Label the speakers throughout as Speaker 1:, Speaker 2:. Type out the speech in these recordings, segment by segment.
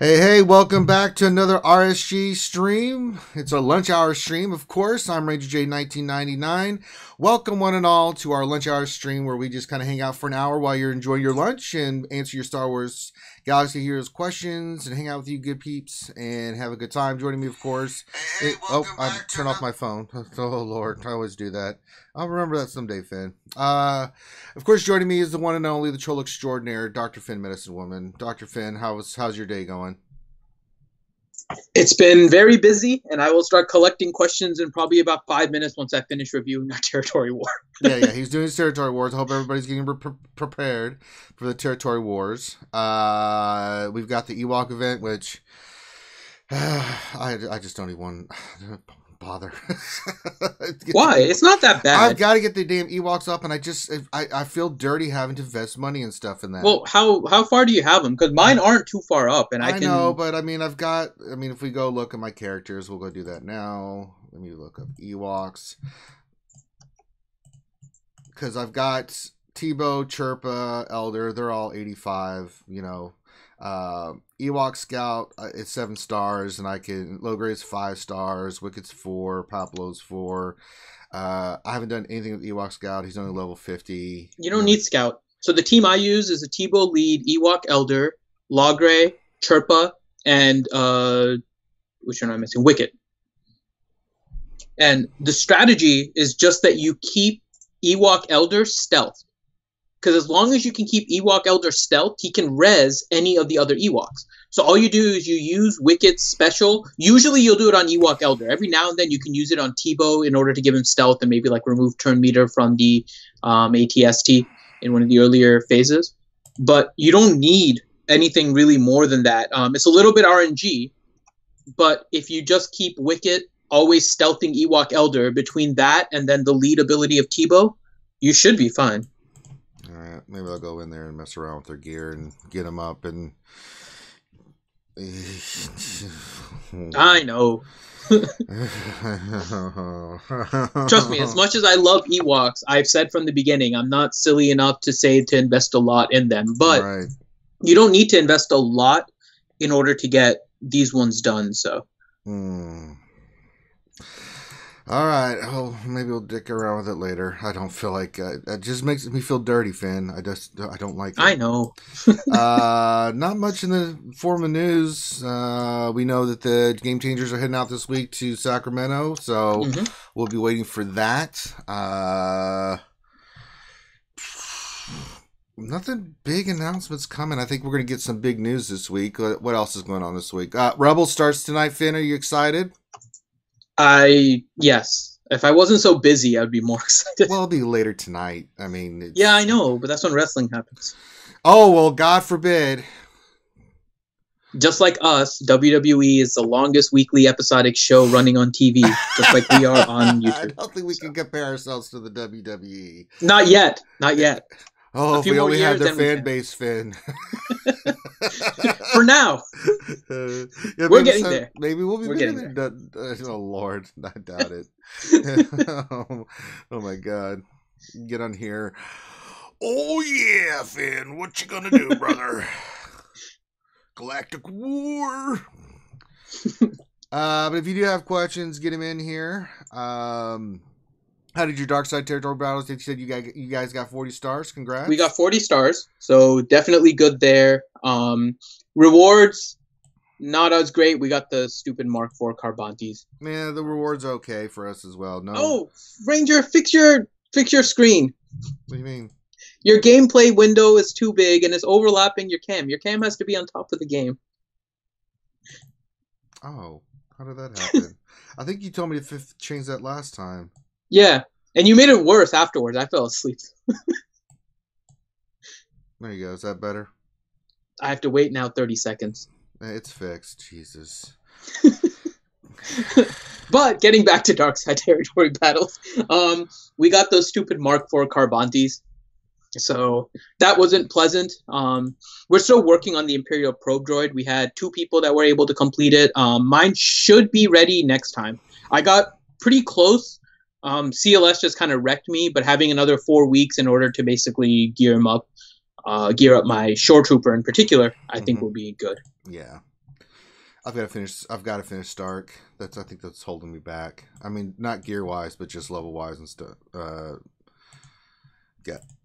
Speaker 1: Hey, welcome back to another RSG stream. It's a lunch hour stream, of course. I'm Ranger J 1999. Welcome one and all to our lunch hour stream where we just kind of hang out for an hour while you're enjoying your lunch and answer your Star Wars Galaxy Heroes questions and hang out with you good peeps and have a good time. Joining me, of course. I turned off my phone. Oh, Lord. I always do that. I'll remember that someday, Finn. Of course, joining me is the one and only, the troll extraordinaire, Dr. Finn, Medicine Woman. Dr. Finn, how's your day going?
Speaker 2: It's been very busy, and I will start collecting questions in probably about 5 minutes once I finish reviewing our territory war.
Speaker 1: yeah, he's doing his territory wars. I hope everybody's getting prepared for the territory wars. We've got the Ewok event, which I just don't even want to bother.
Speaker 2: Why? It's not that bad.
Speaker 1: I've got to get the damn Ewoks up, and I feel dirty having to invest money and stuff in that.
Speaker 2: Well, how far do you have them? Because mine aren't too far up, and I can...
Speaker 1: know, but I mean, if we go look at my characters, we'll go do that now. Let me look up Ewoks. Because I've got Tebow, Chirpa, Elder. They're all 85, Ewok Scout is 7 stars, and I can low grade's 5 stars, Wicked's 4, Paplo's 4. I haven't done anything with Ewok Scout. He's only level 50.
Speaker 2: You don't need Scout. So the team I use is a Tebow lead, Ewok Elder, Logray, Chirpa, and which one am I missing? Wicked. And the strategy is just that you keep Ewok Elder stealth. Because as long as you can keep Ewok Elder stealth, he can res any of the other Ewoks. So all you do is you use Wicked's special. Usually you'll do it on Ewok Elder. Every now and then you can use it on Tebow in order to give him stealth and maybe like remove turn meter from the ATST in one of the earlier phases. But you don't need anything really more than that. It's a little bit RNG, but if you just keep Wicked always stealthing Ewok Elder between that and then the lead ability of Tebow, you should be fine.
Speaker 1: Alright, maybe I'll go in there and mess around with their gear and get them up and...
Speaker 2: I know. Trust me, as much as I love Ewoks, I've said from the beginning, I'm not silly enough to say to invest a lot in them. But you don't need to invest a lot in order to get these ones done, so...
Speaker 1: All right. Oh, maybe we'll dick around with it later. I don't feel like it just makes me feel dirty, Finn. I don't like it.
Speaker 2: I know.
Speaker 1: Not much in the form of news. We know that the Game Changers are heading out this week to Sacramento, so we'll be waiting for that. Nothing big announcements coming. I think we're going to get some big news this week. What else is going on this week? Rebel starts tonight, Finn. Are you excited?
Speaker 2: Yes. If I wasn't so busy, I'd be more excited.
Speaker 1: Well, it'll be later tonight. I mean...
Speaker 2: Yeah, I know, but that's when wrestling happens.
Speaker 1: Oh, well, God forbid.
Speaker 2: Just like us, WWE is the longest weekly episodic show running on TV, just like we are on YouTube.
Speaker 1: I don't think we can compare ourselves to the WWE.
Speaker 2: Not yet. Not yet.
Speaker 1: Oh, if we only had their fan base, Finn.
Speaker 2: For now. We're getting there.
Speaker 1: Maybe we'll be getting there. Oh, Lord. I doubt it. Oh, my God. Get on here. Oh, yeah, Finn. What you gonna do, brother? Galactic War. But if you do have questions, get them in here. How did your Dark Side territory battles? They said you guys got 40 stars. Congrats.
Speaker 2: We got 40 stars, so definitely good there. Rewards, not as great. We got the stupid Mark IV Carbantes.
Speaker 1: Yeah, the rewards are okay for us as well. No.
Speaker 2: Oh, Ranger, fix your screen.
Speaker 1: What do you mean?
Speaker 2: Your gameplay window is too big and it's overlapping your cam. Your cam has to be on top of the game.
Speaker 1: Oh, how did that happen? I think you told me to change that last time.
Speaker 2: Yeah, and you made it worse afterwards. I fell asleep.
Speaker 1: There you go. Is that better?
Speaker 2: I have to wait now 30 seconds.
Speaker 1: It's fixed. Jesus.
Speaker 2: But getting back to Dark Side territory battles, we got those stupid Mark IV Carbantes. So that wasn't pleasant. We're still working on the Imperial Probe Droid. We had 2 people that were able to complete it. Mine should be ready next time. I got pretty close. CLS just kind of wrecked me, but having another 4 weeks in order to basically gear him up, gear up my Shore Trooper in particular, I think will be good.
Speaker 1: Yeah. I've got to finish Stark. I think that's holding me back. I mean, not gear wise, but just level wise and stuff.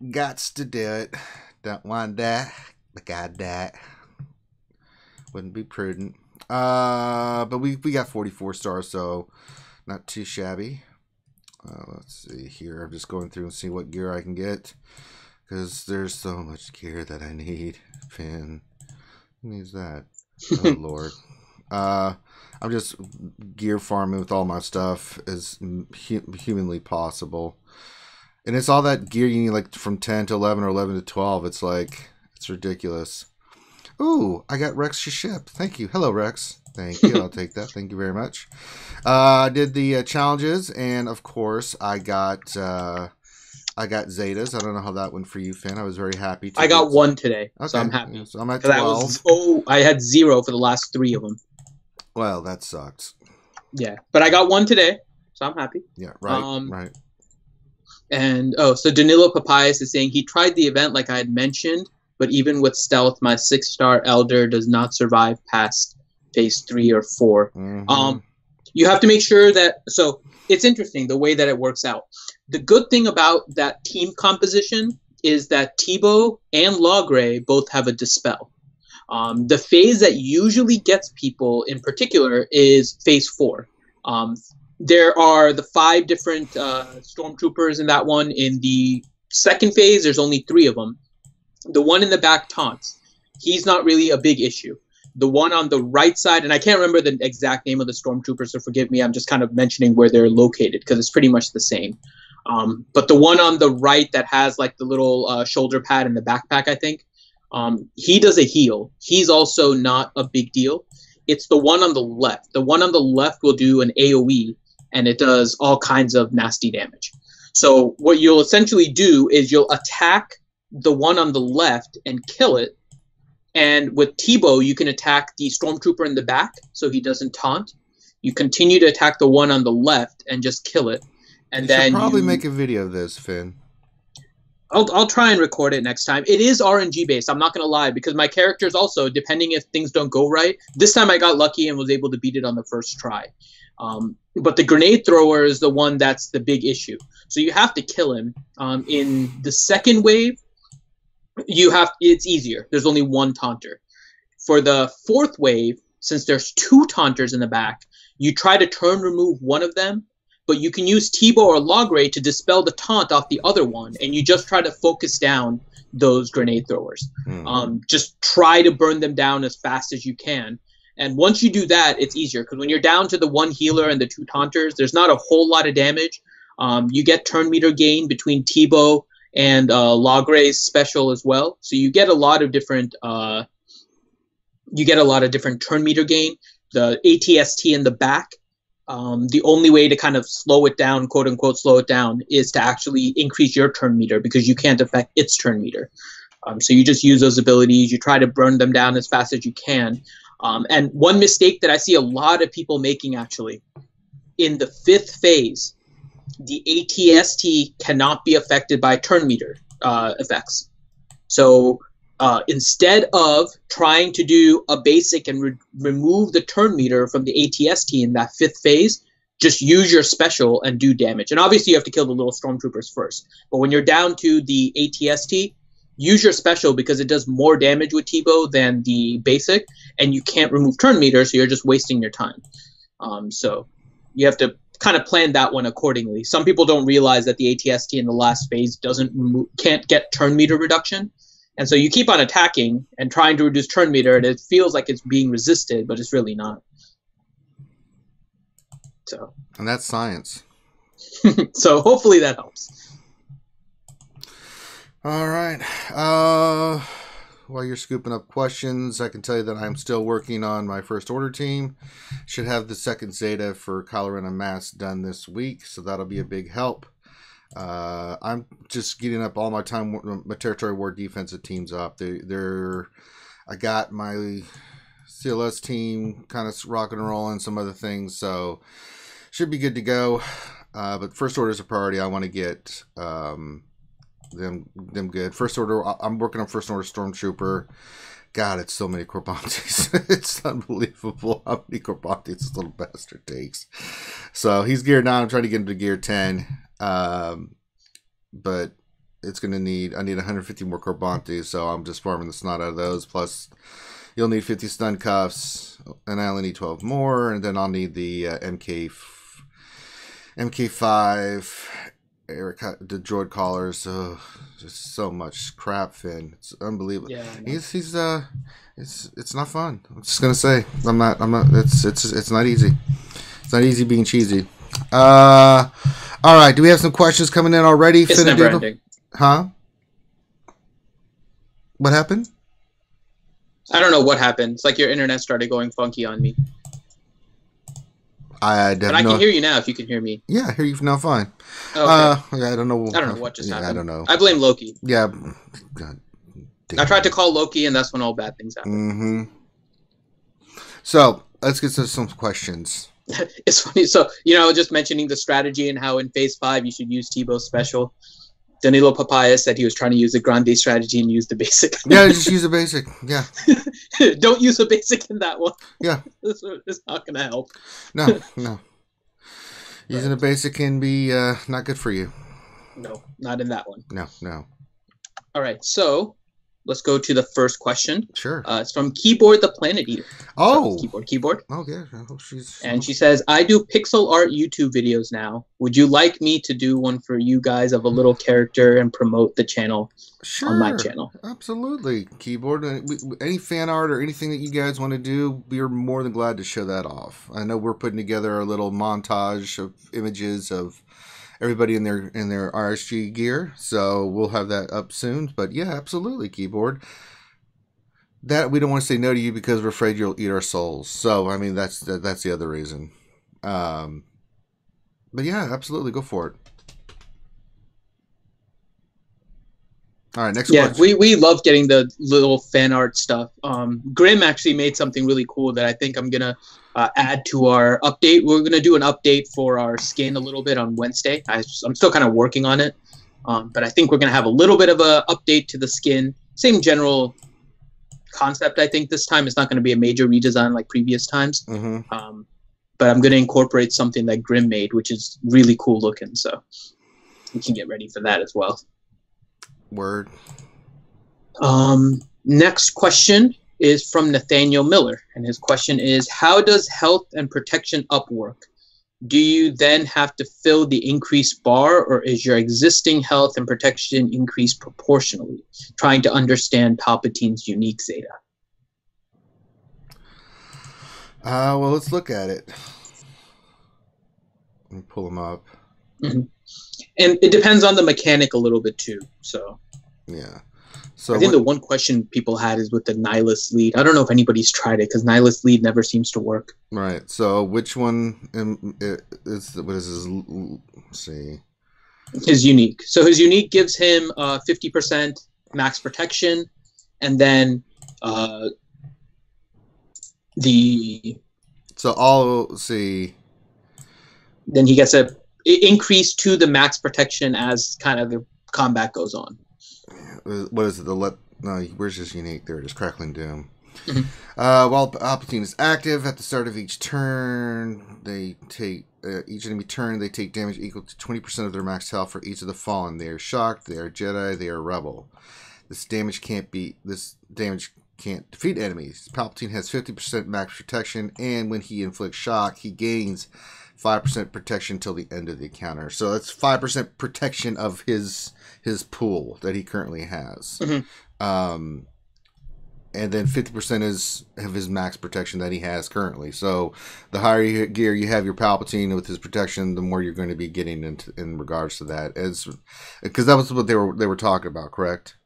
Speaker 1: Gots to do it. Don't want that. I got that. Wouldn't be prudent. But we got 44 stars, so not too shabby. Let's see here. I'm just going through and see what gear I can get, because there's so much gear that I need. Finn, who needs that? Oh Lord. I'm just gear farming with all my stuff as humanly possible, and it's all that gear you need, like from 10 to 11 or 11 to 12. It's like, it's ridiculous. Ooh, I got Rex ship. Thank you. Hello, Rex. Thank you. I'll take that. Thank you very much. I did the challenges, and of course, I got Zetas. I don't know how that went for you, Finn. I was very happy.
Speaker 2: I got one today, so I'm happy.
Speaker 1: Yeah, so I'm at 12.
Speaker 2: I had 0 for the last 3 of them.
Speaker 1: Well, that sucks.
Speaker 2: Yeah, but I got one today, so I'm happy.
Speaker 1: Yeah, right, right.
Speaker 2: And so Danilo Papayas is saying he tried the event like I had mentioned, but even with stealth, my 6-star Elder does not survive past phase 3 or 4. Mm-hmm. You have to make sure that, so it's interesting the way that it works out. The good thing about that team composition is that Tebow and Logray both have a Dispel. The phase that usually gets people in particular is phase 4. There are the 5 different stormtroopers in that one. In the second phase, there's only 3 of them. The one in the back taunts. He's not really a big issue. The one on the right side, and I can't remember the exact name of the stormtroopers, so forgive me. I'm just kind of mentioning where they're located because it's pretty much the same. But the one on the right that has like the little shoulder pad in the backpack, I think, he does a heal. He's also not a big deal. It's the one on the left. The one on the left will do an AoE, and it does all kinds of nasty damage. So what you'll essentially do is you'll attack the one on the left and kill it. And with Tebow, you can attack the stormtrooper in the back so he doesn't taunt. You continue to attack the one on the left and just kill it. And then
Speaker 1: should probably make a video of this, Finn.
Speaker 2: I'll try and record it next time. It is RNG based, I'm not going to lie, because my characters also, depending if things don't go right, this time I got lucky and was able to beat it on the first try. But the grenade thrower is the one that's the big issue. So you have to kill him. In the second wave, it's easier. There's only 1 taunter. For the 4th wave, since there's 2 taunters in the back, you try to turn remove one of them, but you can use Tebow or Logray to dispel the taunt off the other one, and you just try to focus down those grenade throwers. Just try to burn them down as fast as you can. And once you do that, it's easier, because when you're down to the 1 healer and the 2 taunters, there's not a whole lot of damage. You get turn meter gain between Tebow and Logray's special as well. So you get a lot of different turn meter gain. The ATST in the back, the only way to kind of slow it down, quote unquote slow it down, is to actually increase your turn meter, because you can't affect its turn meter. So you just use those abilities, you try to burn them down as fast as you can. And one mistake that I see a lot of people making, actually, in the 5th phase, the ATST cannot be affected by turn meter effects. So instead of trying to do a basic and remove the turn meter from the ATST in that 5th phase, just use your special and do damage. And obviously you have to kill the little stormtroopers first. But when you're down to the ATST, use your special, because it does more damage with Tebow than the basic, and you can't remove turn meter, so you're just wasting your time. So you have to kind of plan that one accordingly. Some people don't realize that the ATST in the last phase can't get turn meter reduction, and so you keep on attacking and trying to reduce turn meter, and it feels like it's being resisted, but it's really not. So,
Speaker 1: and that's science.
Speaker 2: So hopefully that helps.
Speaker 1: All right. While you're scooping up questions, I can tell you that I'm still working on my first order team. Should have the 2nd Zeta for Kylo Ren and Mass done this week, so that'll be a big help. I'm just getting up all my territory war defensive teams up. I got my CLS team kind of rocking and rolling, some other things, so should be good to go. But first order is a priority. I want to get them good. First order, I'm working on first order stormtrooper. God, it's so many Corbantes. It's unbelievable how many Corbantes this little bastard takes. So he's geared 9. I'm trying to get him to gear 10. But it's going to need... I need 150 more Corbantes, so I'm just farming the snot out of those. Plus, you'll need 50 stun cuffs, and I only need 12 more. And then I'll need the MK5... the droid collars, just so much crap, Finn. It's unbelievable.
Speaker 2: Yeah,
Speaker 1: it's not fun. I'm just gonna say, I'm not. It's not easy. It's not easy being cheesy. All right. Do we have some questions coming in already?
Speaker 2: It's never ending.
Speaker 1: Huh? What happened?
Speaker 2: I don't know what happened. It's like your internet started going funky on me. But I can hear you now if you can hear me.
Speaker 1: Yeah, I hear you now fine.
Speaker 2: Okay.
Speaker 1: Yeah, I don't know
Speaker 2: what just happened.
Speaker 1: I don't know.
Speaker 2: I blame Loki.
Speaker 1: Yeah. God damn.
Speaker 2: I tried to call Loki, and that's when all bad things happen.
Speaker 1: Mm-hmm. So, let's get to some questions.
Speaker 2: It's funny. So, just mentioning the strategy and how in Phase 5 you should use Tebow's special. Danilo Papaya said he was trying to use the Grande strategy and use the basic.
Speaker 1: Yeah, just use the basic. Yeah.
Speaker 2: Don't use the basic in that one.
Speaker 1: Yeah.
Speaker 2: It's not going to help.
Speaker 1: No. Using a basic can be not good for you.
Speaker 2: No, not in that one.
Speaker 1: No.
Speaker 2: All right, so let's go to the first question.
Speaker 1: Sure.
Speaker 2: It's from Keyboard the Planet Eater.
Speaker 1: Oh.
Speaker 2: Keyboard.
Speaker 1: Oh, yeah. I hope she's...
Speaker 2: And she says, I do pixel art YouTube videos now. Would you like me to do one for you guys of a little character and promote the channel on my channel?
Speaker 1: Absolutely. Keyboard. Any fan art or anything that you guys want to do, we're more than glad to show that off. I know we're putting together a little montage of images of everybody in their RSG gear, so we'll have that up soon. But yeah, absolutely, Keyboard. That we don't want to say no to you because we're afraid you'll eat our souls. So I mean that's the other reason. But yeah, absolutely, go for it. All right, next question.
Speaker 2: We love getting the little fan art stuff. Grim actually made something really cool that I think I'm gonna add to our update. We're gonna do an update for our skin a little bit on Wednesday. I'm still kind of working on it, but I think we're gonna have a little bit of a update to the skin. Same general concept. I think this time it's not going to be a major redesign like previous times.
Speaker 1: Mm-hmm.
Speaker 2: But I'm going to incorporate something that Grim made, which is really cool looking. So we can get ready for that as well.
Speaker 1: Word.
Speaker 2: Next question is from Nathaniel Miller, and his question is, how does health and protection up work? Do you then have to fill the increased bar, or is your existing health and protection increased proportionally? Trying to understand Palpatine's unique Zeta.
Speaker 1: Well, let's look at it. Let me pull them up.
Speaker 2: Mm-hmm. And it depends on the mechanic a little bit too. So
Speaker 1: yeah. So
Speaker 2: I think the one question people had is with the Nihilist lead. I don't know if anybody's tried it because Nihilist lead never seems to work.
Speaker 1: Right. So which one is what is his? Let's see.
Speaker 2: His unique. So his unique gives him 50% max protection, and then
Speaker 1: So I'll see.
Speaker 2: Then he gets a increase to the max protection as kind of the combat goes on.
Speaker 1: What is it? No, where's his unique? There it is. Crackling Doom.
Speaker 2: Mm-hmm.
Speaker 1: While Palpatine is active at the start of each turn, they take each enemy turn. They take damage equal to 20% of their max health for each of the fallen. They are shocked. They are Jedi. They are rebel. This damage can't defeat enemies. Palpatine has 50% max protection, and when he inflicts shock, he gains 5% protection till the end of the encounter. So that's 5% protection of his pool that he currently has.
Speaker 2: Mm-hmm.
Speaker 1: And then 50% is of his max protection that he has currently. So the higher gear you have your Palpatine with his protection, the more you're going to be getting in regards to that. Because that was what they were talking about, correct?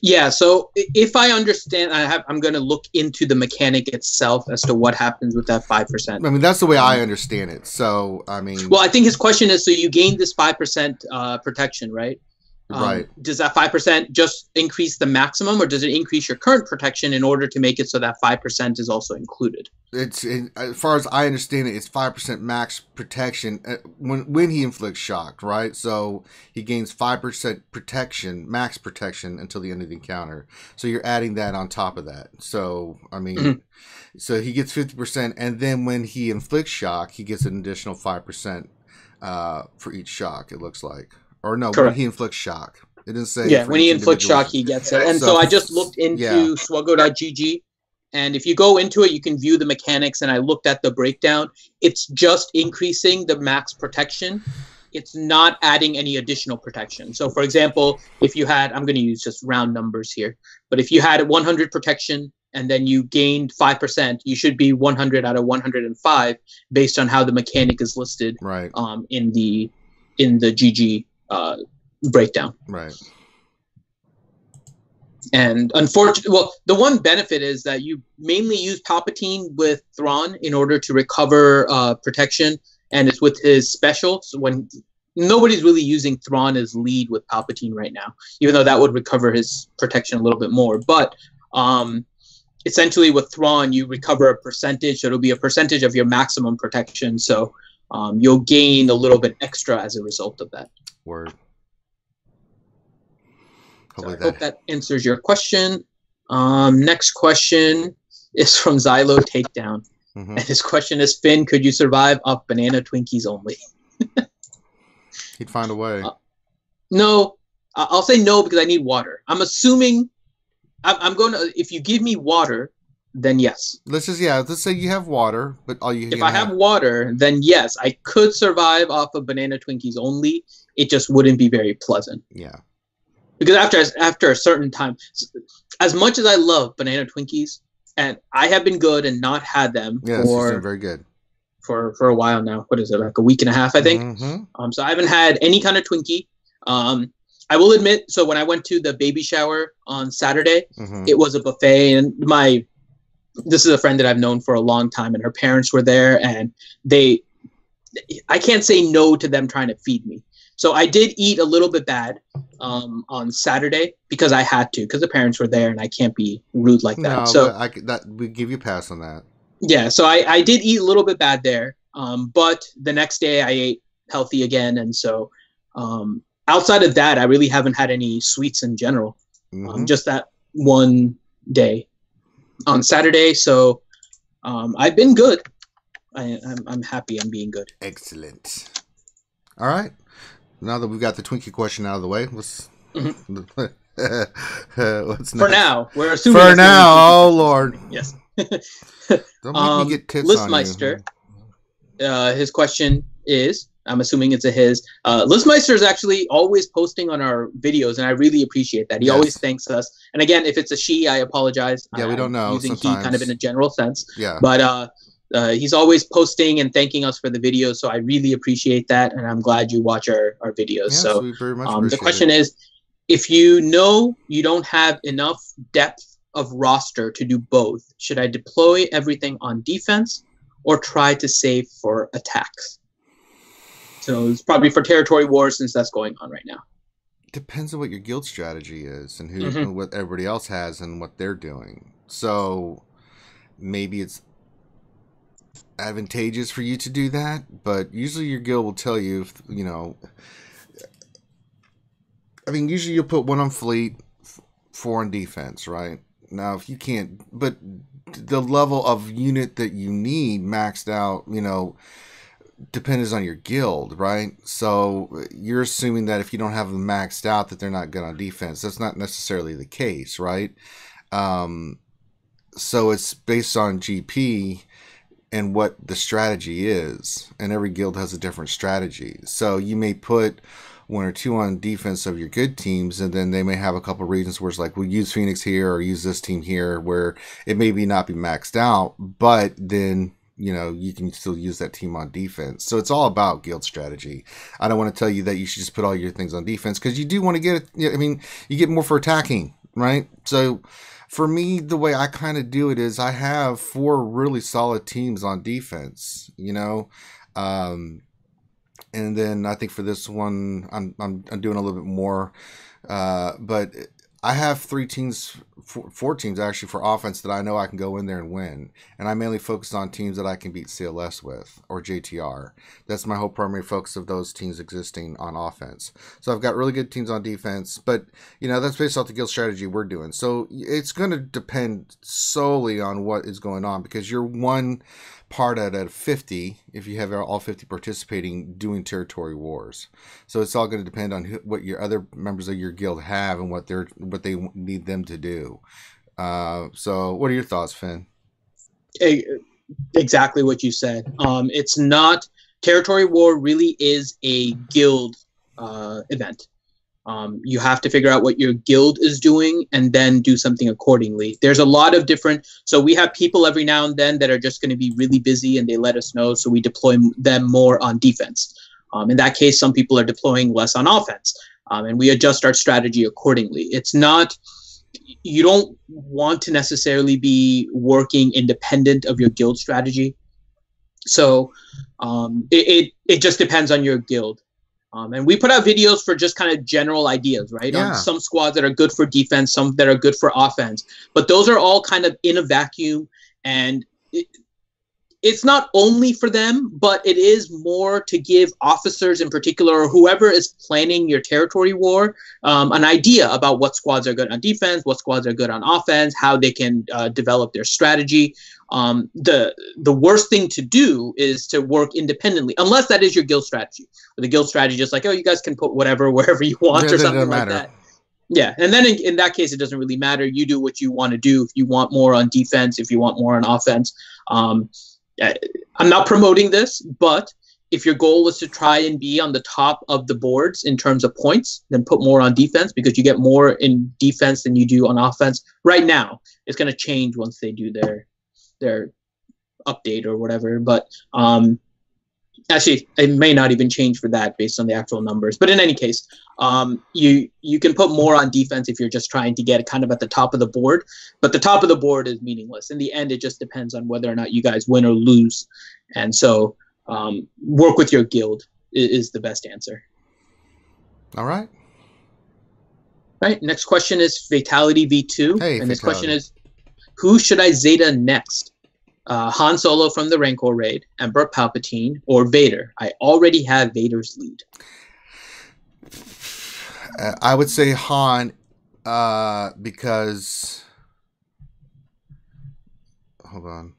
Speaker 2: Yeah, so if I understand, I'm going to look into the mechanic itself as to what happens with that 5%.
Speaker 1: I mean, that's the way I understand it. So, I mean...
Speaker 2: Well, I think his question is, so you gain this 5% protection, right?
Speaker 1: Right.
Speaker 2: Does that 5% just increase the maximum, or does it increase your current protection in order to make it so that 5% is also included?
Speaker 1: As far as I understand it, it's 5% max protection when he inflicts shock, right? So he gains 5% protection, max protection until the end of the encounter. So you're adding that on top of that. So I mean, so he gets 50%, and then when he inflicts shock, he gets an additional 5% for each shock. It looks like. Or no,
Speaker 2: Correct.
Speaker 1: when he inflicts shock. It didn't say.
Speaker 2: Yeah, when he inflicts shock, he gets it. And so I just looked into swuggo.gg, and if you go into it, you can view the mechanics, and I looked at the breakdown. It's just increasing the max protection. It's not adding any additional protection. So, for example, if you had, I'm going to use just round numbers here, but if you had 100 protection and then you gained 5%, you should be 100 out of 105 based on how the mechanic is listed
Speaker 1: right.
Speaker 2: In the GG breakdown.
Speaker 1: Right.
Speaker 2: And unfortunately, well, the one benefit is that you mainly use Palpatine with Thrawn in order to recover protection, and it's with his special. So when nobody's really using Thrawn as lead with Palpatine right now, even though that would recover his protection a little bit more. But essentially with Thrawn, you recover a percentage. So it'll be a percentage of your maximum protection. So you'll gain a little bit extra as a result of that.
Speaker 1: Word.
Speaker 2: So I hope that answers your question. Next question is from Xylo Takedown. And his question is, Finn, could you survive off banana Twinkies only?
Speaker 1: He'd find a way.
Speaker 2: No, I'll say no because I need water. I'm assuming I'm going to, if you give me water, then yes.
Speaker 1: Let's say you have water, but all you
Speaker 2: if I have water, then yes, I could survive off of banana Twinkies only. It just wouldn't be very pleasant.
Speaker 1: Yeah.
Speaker 2: Because after a certain time, as much as I love banana Twinkies, and I have been good and not had them
Speaker 1: for very good
Speaker 2: for a while now. What is it, like a week and a half, I think? So I haven't had any kind of Twinkie. I will admit, so when I went to the baby shower on Saturday, it was a buffet, and this is a friend that I've known for a long time, and her parents were there, and I can't say no to them trying to feed me. So I did eat a little bit bad on Saturday because I had to, because the parents were there and I can't be rude like that.
Speaker 1: No,
Speaker 2: so
Speaker 1: we give you a pass on that.
Speaker 2: Yeah, so I did eat a little bit bad there, but the next day I ate healthy again, and so outside of that, I really haven't had any sweets in general. Just that one day on Saturday. So I've been good. I'm happy I'm being good.
Speaker 1: Excellent. All right. Now that we've got the Twinkie question out of the way, let's what's next?
Speaker 2: For now, we're assuming.
Speaker 1: For now, oh Lord.
Speaker 2: Yes.
Speaker 1: Don't make me get tips
Speaker 2: Listmeister,
Speaker 1: on you.
Speaker 2: His question is, I'm assuming it's a his. Listmeister is actually always posting on our videos, and I really appreciate that. He always thanks us. And again, if it's a she, I apologize.
Speaker 1: Yeah, we don't know.
Speaker 2: Using he kind of in a general sense.
Speaker 1: Yeah.
Speaker 2: But he's always posting and thanking us for the videos, so I really appreciate that, and I'm glad you watch our videos.
Speaker 1: Yes,
Speaker 2: so
Speaker 1: we very much
Speaker 2: the question is, if you know you don't have enough depth of roster to do both, should I deploy everything on defense or try to save for attacks? So it's probably for territory wars, since that's going on right now.
Speaker 1: Depends on what your guild strategy is and who what everybody else has and what they're doing. So maybe it's advantageous for you to do that, but usually your guild will tell you, if, I mean, usually you'll put one on fleet, 4 on defense, right? Now, if you can't, but the level of unit that you need maxed out, depends on your guild, right? So you're assuming that if you don't have them maxed out, that they're not good on defense. That's not necessarily the case, right? So it's based on GP and what the strategy is, and every guild has a different strategy. So you may put 1 or 2 on defense of your good teams, and then they may have a couple of regions where it's like, we'll use Phoenix here or use this team here, where it may not be maxed out, but then you can still use that team on defense. So it's all about guild strategy. I don't want to tell you that you should just put all your things on defense, because you do want to get it. I mean, you get more for attacking, right? So for me, the way I kind of do it is I have 4 really solid teams on defense, and And then I think for this one, I'm doing a little bit more. But I have 4 teams actually for offense that I know I can go in there and win. And I mainly focus on teams that I can beat CLS with or JTR. That's my whole primary focus of those teams existing on offense. So I've got really good teams on defense, but that's based off the guild strategy we're doing. So it's going to depend solely on what is going on, because you're one part out of 50 if you have all 50 participating doing territory wars. So it's all going to depend on what your other members of your guild have and what they need them to do. So what are your thoughts, Finn?
Speaker 2: Exactly what you said. It's not territory war really is a guild event. You have to figure out what your guild is doing and then do something accordingly. There's a lot of different, so we have people every now and then that are just going to be really busy and they let us know, so we deploy them more on defense. In that case, some people are deploying less on offense, and we adjust our strategy accordingly. It's not, you don't want to necessarily be working independent of your guild strategy. So it just depends on your guild. And we put out videos for just kind of general ideas, right?
Speaker 1: Yeah.
Speaker 2: On some squads that are good for defense, some that are good for offense. But those are all kind of in a vacuum. And it's not only for them, but it is more to give officers in particular, or whoever is planning your territory war, an idea about what squads are good on defense, what squads are good on offense, how they can develop their strategy. The worst thing to do is to work independently, unless that is your guild strategy. Or the guild strategy is just like, oh, you guys can put whatever wherever you want, or something like that. Yeah, and then in that case, it doesn't really matter. You do what you want to do. If you want more on defense, if you want more on offense. I'm not promoting this, but if your goal is to try and be on the top of the boards in terms of points, then put more on defense, because you get more in defense than you do on offense. Right now, it's going to change once they do their update or whatever, but actually it may not even change for that based on the actual numbers. But in any case, you can put more on defense if you're just trying to get kind of at the top of the board, but the top of the board is meaningless. In the end, it just depends on whether or not you guys win or lose. And so work with your guild is the best answer.
Speaker 1: All right.
Speaker 2: Next question is Fatality V2.
Speaker 1: Hey,
Speaker 2: and this question is, who should I Zeta next? Han Solo from the Rancor raid, Emperor Palpatine, or Vader? I already have Vader's lead.
Speaker 1: I would say Han, because... Hold on.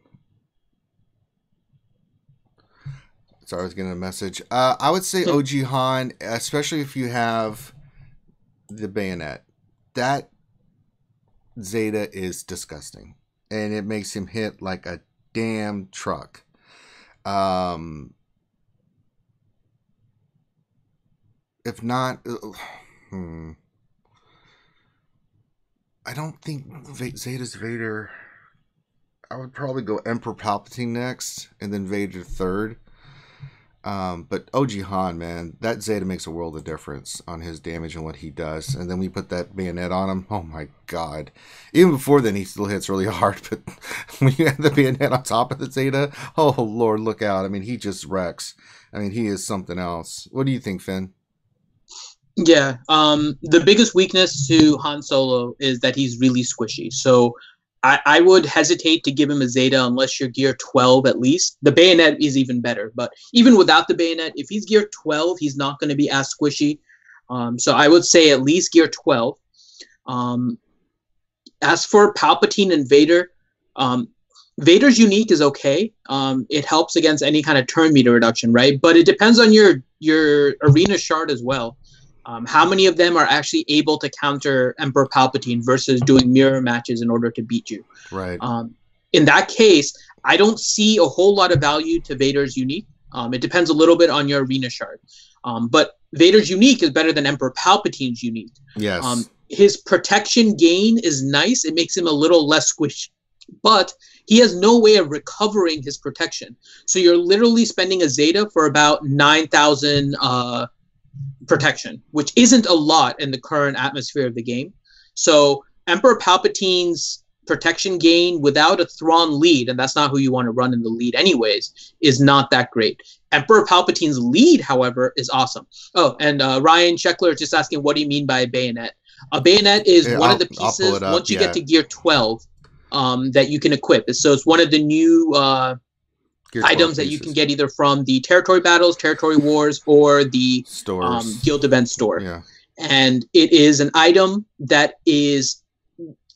Speaker 1: Sorry, I was getting a message. I would say OG Han, especially if you have the bayonet. That Zeta is disgusting, and it makes him hit like a damn truck. If not, I don't think Zeta's Vader. I would probably go Emperor Palpatine next, and then Vader third. But OG Han, man, that Zeta makes a world of difference on his damage and what he does. And then we put that bayonet on him. Oh my God. Even before then, he still hits really hard. But when you have the bayonet on top of the Zeta, oh Lord, look out. I mean, he just wrecks. I mean, he is something else. What do you think, Finn?
Speaker 2: Yeah, the biggest weakness to Han Solo is that he's really squishy. So I would hesitate to give him a Zeta unless you're gear 12 at least. The bayonet is even better, but even without the bayonet, if he's gear 12, he's not going to be as squishy. So I would say at least gear 12. As for Palpatine and Vader, Vader's unique is okay. It helps against any kind of turn meter reduction, right? But it depends on your arena shard as well. How many of them are actually able to counter Emperor Palpatine versus doing mirror matches in order to beat you?
Speaker 1: Right.
Speaker 2: In that case, I don't see a whole lot of value to Vader's unique. It depends a little bit on your arena shard. But Vader's unique is better than Emperor Palpatine's unique.
Speaker 1: Yes.
Speaker 2: His protection gain is nice. It makes him a little less squishy. But he has no way of recovering his protection. So you're literally spending a Zeta for about 9,000 protection, which isn't a lot in the current atmosphere of the game. So Emperor Palpatine's protection gain without a Thrawn lead, and that's not who you want to run in the lead anyways, is not that great. Emperor Palpatine's lead, however, is awesome. Oh, and Ryan Sheckler is just asking, what do you mean by a bayonet? A bayonet is one of the pieces, once you get to gear 12, that you can equip. So it's one of the new items that you can get either from the territory battles, territory wars, or the guild event store.
Speaker 1: Yeah.
Speaker 2: And it is an item that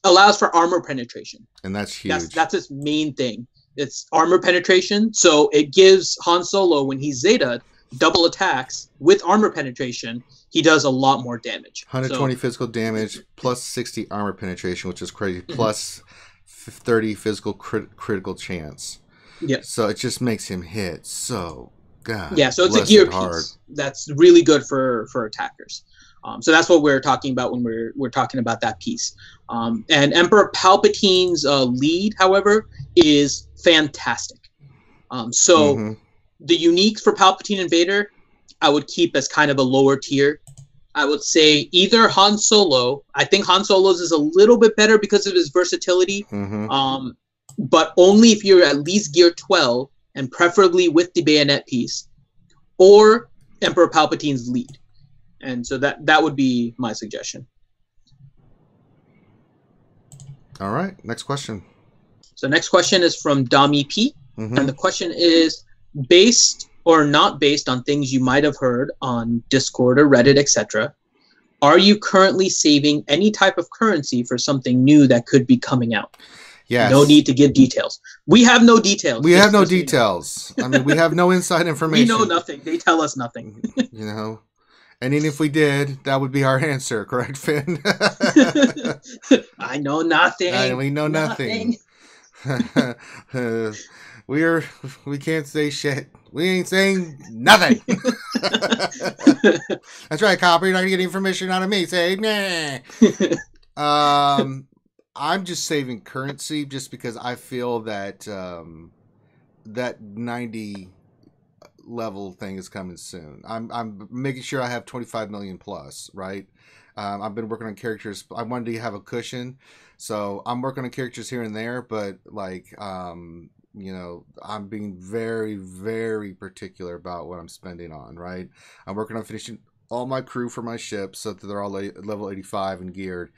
Speaker 2: allows for armor penetration.
Speaker 1: And that's huge.
Speaker 2: That's its main thing. It's armor penetration. So it gives Han Solo, when he's Zeta, double attacks with armor penetration. He does a lot more damage.
Speaker 1: 120 physical damage plus 60 armor penetration, which is crazy, plus 30 physical critical chance.
Speaker 2: Yeah.
Speaker 1: So it just makes him hit so God.
Speaker 2: Yeah, so it's a gear piece that's really good for attackers. So that's what we're talking about when we're talking about that piece. And Emperor Palpatine's lead, however, is fantastic. The uniques for Palpatine and Vader, I would keep as kind of a lower tier. I would say either Han Solo. I think Han Solo's is a little bit better because of his versatility. But only if you're at least gear 12 and preferably with the bayonet piece, or Emperor Palpatine's lead. And so that would be my suggestion.
Speaker 1: All right, next question.
Speaker 2: So next question is from Dami P. And the question is, based or not based on things you might have heard on Discord or Reddit, etc., are you currently saving any type of currency for something new that could be coming out?
Speaker 1: Yes.
Speaker 2: No need to give details. We have no details.
Speaker 1: We have no details. I mean, we have no inside information.
Speaker 2: We know nothing. They tell us nothing.
Speaker 1: You know? And even if we did, that would be our answer, correct, Finn?
Speaker 2: I know nothing.
Speaker 1: We know nothing. We can't say shit. We ain't saying nothing. That's right, Copper. You're not gonna get information out of me. Say nah. I'm just saving currency just because I feel that that 90 level thing is coming soon. I'm making sure I have 25 million plus, right? I've been working on characters. I wanted to have a cushion, so I'm working on characters here and there, but like you know, I'm being very, very particular about what I'm spending on, right? I'm working on finishing all my crew for my ship so that they're all level 85 and geared.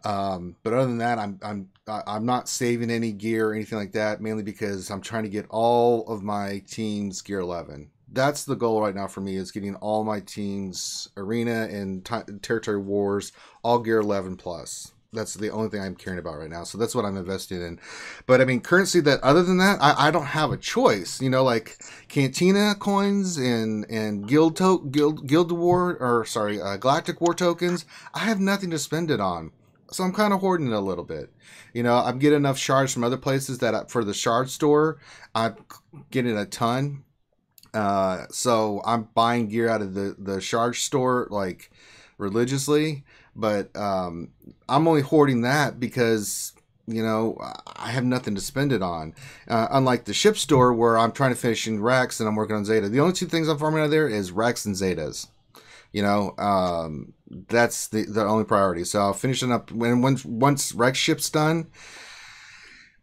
Speaker 1: But other than that, I'm not saving any gear or anything like that, mainly because I'm trying to get all of my teams gear 11. That's the goal right now for me, is getting all my teams arena and territory wars all gear 11 plus. That's the only thing I'm caring about right now. So that's what I'm investing in. But I mean, currency that other than that, I don't have a choice. You know, like Cantina coins and Guild War, or sorry, Galactic War tokens. I have nothing to spend it on. So I'm kind of hoarding it a little bit. You know, I'm getting enough shards from other places that for the shard store, I'm getting a ton. So I'm buying gear out of the shard store like religiously. But I'm only hoarding that because, you know, I have nothing to spend it on. Unlike the ship store where I'm trying to finish in Rex and I'm working on Zeta. The only two things I'm farming out of there is Rex and Zetas. You know, that's the only priority. So I'll finish it up once Rex ship's done.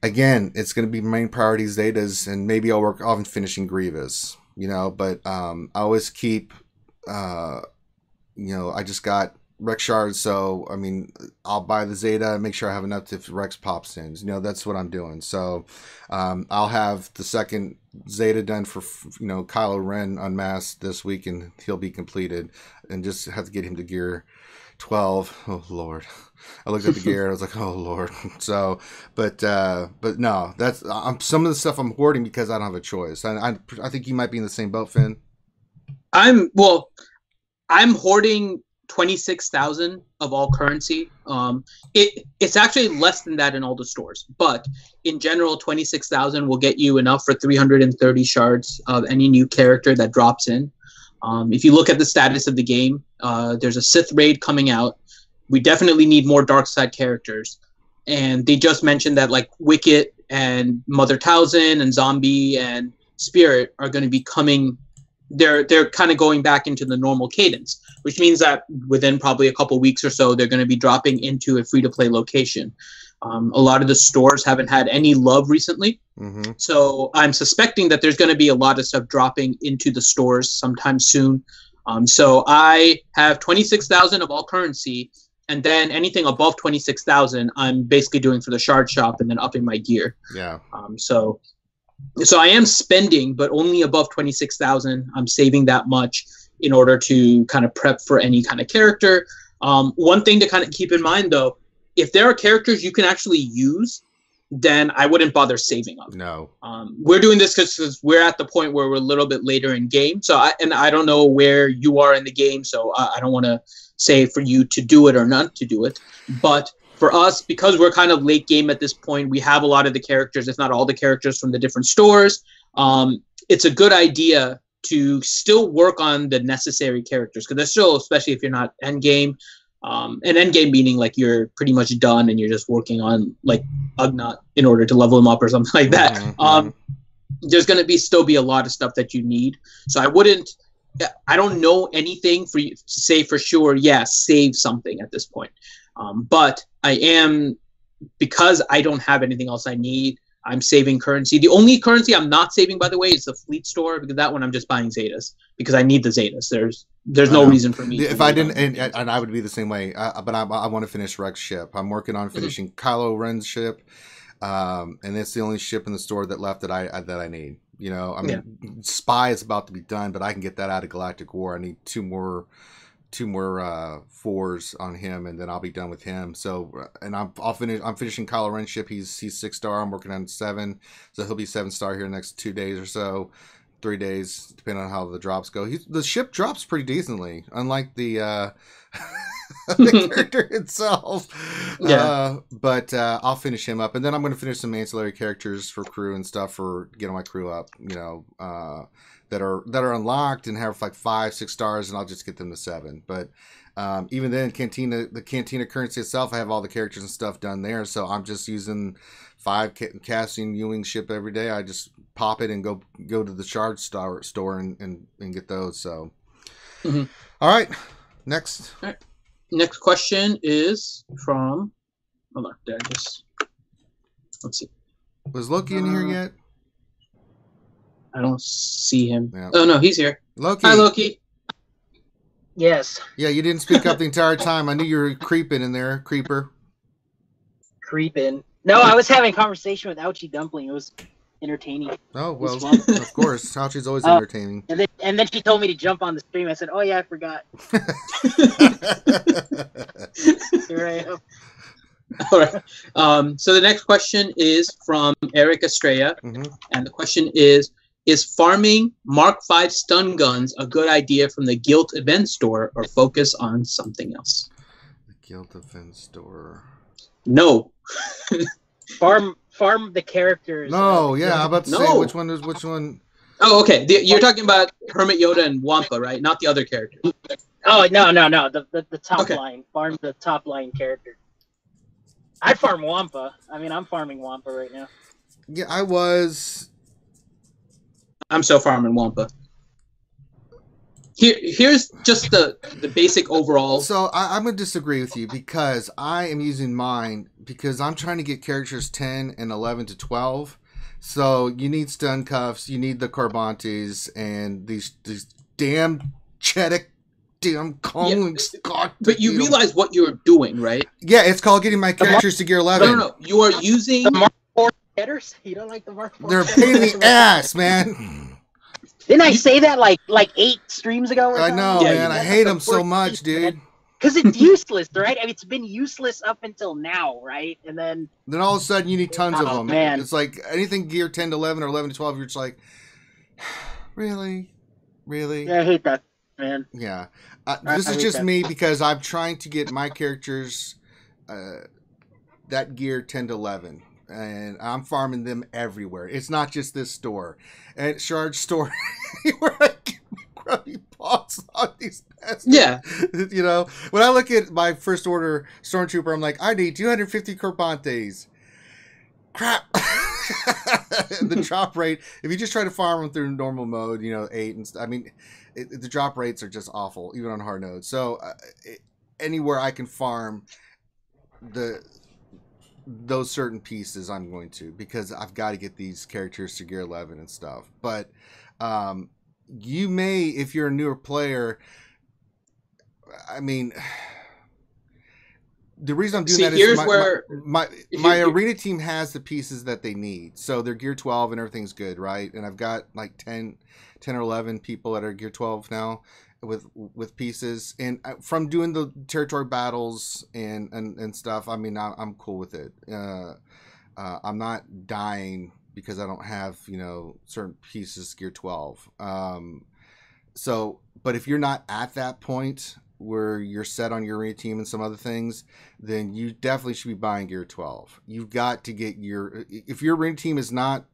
Speaker 1: Again, it's going to be main priority Zetas, and maybe I'll work on finishing Grievous. You know, but I always keep, you know, I just got Rex shards, so I mean, I'll buy the Zeta and make sure I have enough if Rex pops in. You know, that's what I'm doing. So I'll have the second Zeta done for, you know, Kylo Ren unmasked this week, and he'll be completed, and just have to get him to gear 12. Oh Lord, I looked at the gear and I was like, oh Lord. So, but no, that's some of the stuff I'm hoarding because I don't have a choice. I think you might be in the same boat, Finn.
Speaker 2: I'm hoarding 26,000 of all currency. It's actually less than that in all the stores, but in general, 26,000 will get you enough for 330 shards of any new character that drops in. If you look at the status of the game, there's a Sith raid coming out. We definitely need more dark side characters, and they just mentioned that like Wicket and Mother Talzin and Zombie and Spirit are going to be coming. They're kind of going back into the normal cadence, which means that within probably a couple weeks or so, they're going to be dropping into a free-to-play location. A lot of the stores haven't had any love recently.
Speaker 1: Mm-hmm.
Speaker 2: So I'm suspecting that there's going to be a lot of stuff dropping into the stores sometime soon. So I have 26,000 of all currency, and then anything above 26,000, I'm basically doing for the shard shop and then upping my gear.
Speaker 1: Yeah.
Speaker 2: So I am spending, but only above 26,000. I'm saving that much in order to kind of prep for any kind of character. One thing to kind of keep in mind, though, if there are characters you can actually use, then I wouldn't bother saving up.
Speaker 1: No.
Speaker 2: We're doing this because we're at the point where we're a little bit later in game. So I don't know where you are in the game, so I don't want to say for you to do it or not to do it. But for us, because we're kind of late game at this point, we have a lot of the characters, if not all the characters from the different stores. It's a good idea to still work on the necessary characters, because there's still, especially if you're not end game, and end game meaning like you're pretty much done and you're just working on like Ugnaught in order to level him up or something like that.
Speaker 1: Mm-hmm.
Speaker 2: There's going to still be a lot of stuff that you need. So I don't know anything for you to say for sure, yeah, save something at this point. But I am, because I don't have anything else I need, I'm saving currency. The only currency I'm not saving, by the way, is the fleet store, because that one I'm just buying Zetas because I need the Zetas. There's no reason for me.
Speaker 1: If I didn't, and I would be the same way. But I want to finish Rex ship. I'm working on finishing Kylo Ren's ship, and it's the only ship in the store that left that I need. You know, I mean, Spy is about to be done, but I can get that out of Galactic War. I need two more 4s on him, and then I'll be done with him. So, and I'm finishing Kylo Ren's ship. He's 6-star. I'm working on 7, so he'll be 7-star here in the next 2 days or so, 3 days, depending on how the drops go. The ship drops pretty decently, unlike the the character itself.
Speaker 2: Yeah.
Speaker 1: But I'll finish him up, and then I'm going to finish some ancillary characters for crew and stuff for getting my crew up. You know, that are unlocked and have like 5-6 stars, and I'll just get them to 7. But even then, the Cantina currency itself, I have all the characters and stuff done there, so I'm just using 5 casting Ewing ship every day. I just pop it and go to the shard store and get those. So, All right, next.
Speaker 2: All right. Next question is from. Hold on, let's see.
Speaker 1: Was Loki in here yet?
Speaker 2: I don't see him.
Speaker 1: Yeah.
Speaker 2: Oh no, he's here.
Speaker 1: Loki.
Speaker 2: Hi, Loki.
Speaker 3: Yes.
Speaker 1: Yeah, you didn't speak up the entire time. I knew you were creeping in there, creeper.
Speaker 3: Creeping. No, I was having a conversation with Ouchie Dumpling. It was entertaining.
Speaker 1: Oh well, of course. Ouchie's always entertaining.
Speaker 3: And then she told me to jump on the stream. I said, "Oh yeah, I forgot." Here I am.
Speaker 2: All right. So the next question is from Eric Estrella, and the question is farming Mark V stun guns a good idea from the Guild event store, or focus on something else?
Speaker 1: The Guild event store.
Speaker 2: No.
Speaker 3: Farm the characters.
Speaker 1: No, yeah, I'm about to say which one is which one.
Speaker 2: Oh, okay. You're talking about Hermit Yoda and Wampa, right? Not the other character.
Speaker 3: Oh no. The top line. Farm the top line character. I'd farm Wampa. I mean, I'm farming Wampa right now.
Speaker 1: Yeah, I was.
Speaker 2: I'm still farming Wampa. Here's just the basic overall.
Speaker 1: So I'm going to disagree with you, because I am using mine because I'm trying to get characters 10 and 11 to 12. So you need stun cuffs, you need the Carbantes, and these damn Chedic damn cones.
Speaker 2: Yeah, but you realize what you're doing, right?
Speaker 1: Yeah, it's called getting my characters to gear 11.
Speaker 2: No. You are using
Speaker 3: the Mark IV headers. You don't like the Mark IV?
Speaker 1: They're a pain in the ass, man.
Speaker 3: Didn't I say that like 8 streams ago?
Speaker 1: I know, man. I hate them so much, dude.
Speaker 3: Because it's useless, right? I mean, it's been useless up until now, right? And then
Speaker 1: all of a sudden you need tons of them.
Speaker 3: Man.
Speaker 1: It's like anything gear 10 to 11 or 11 to 12, you're just like, really?
Speaker 3: Yeah, I hate that, man.
Speaker 1: Yeah. This is just me, because I'm trying to get my characters that gear 10 to 11. And I'm farming them everywhere. It's not just this store. At Shard Store, where I get my grubby paws on these bastards. Yeah. You know, when I look at my first order Stormtrooper, I'm like, I need 250 Carbantes. Crap. The drop rate, if you just try to farm them through normal mode, 8 and I mean, the drop rates are just awful, even on hard mode. So anywhere I can farm the those certain pieces, I'm going to, because I've got to get these characters to gear 11 and stuff. But you may, if you're a newer player, I mean, the reason I'm doing that is my arena team has the pieces that they need. So they're gear 12 and everything's good, right? And I've got like 10 or 11 people that are gear 12 now with pieces. And from doing the territory battles and stuff, I mean, I'm cool with it. I'm not dying because I don't have, certain pieces gear 12. But if you're not at that point where you're set on your arena team and some other things, then you definitely should be buying gear 12. You've got to get if your arena team is not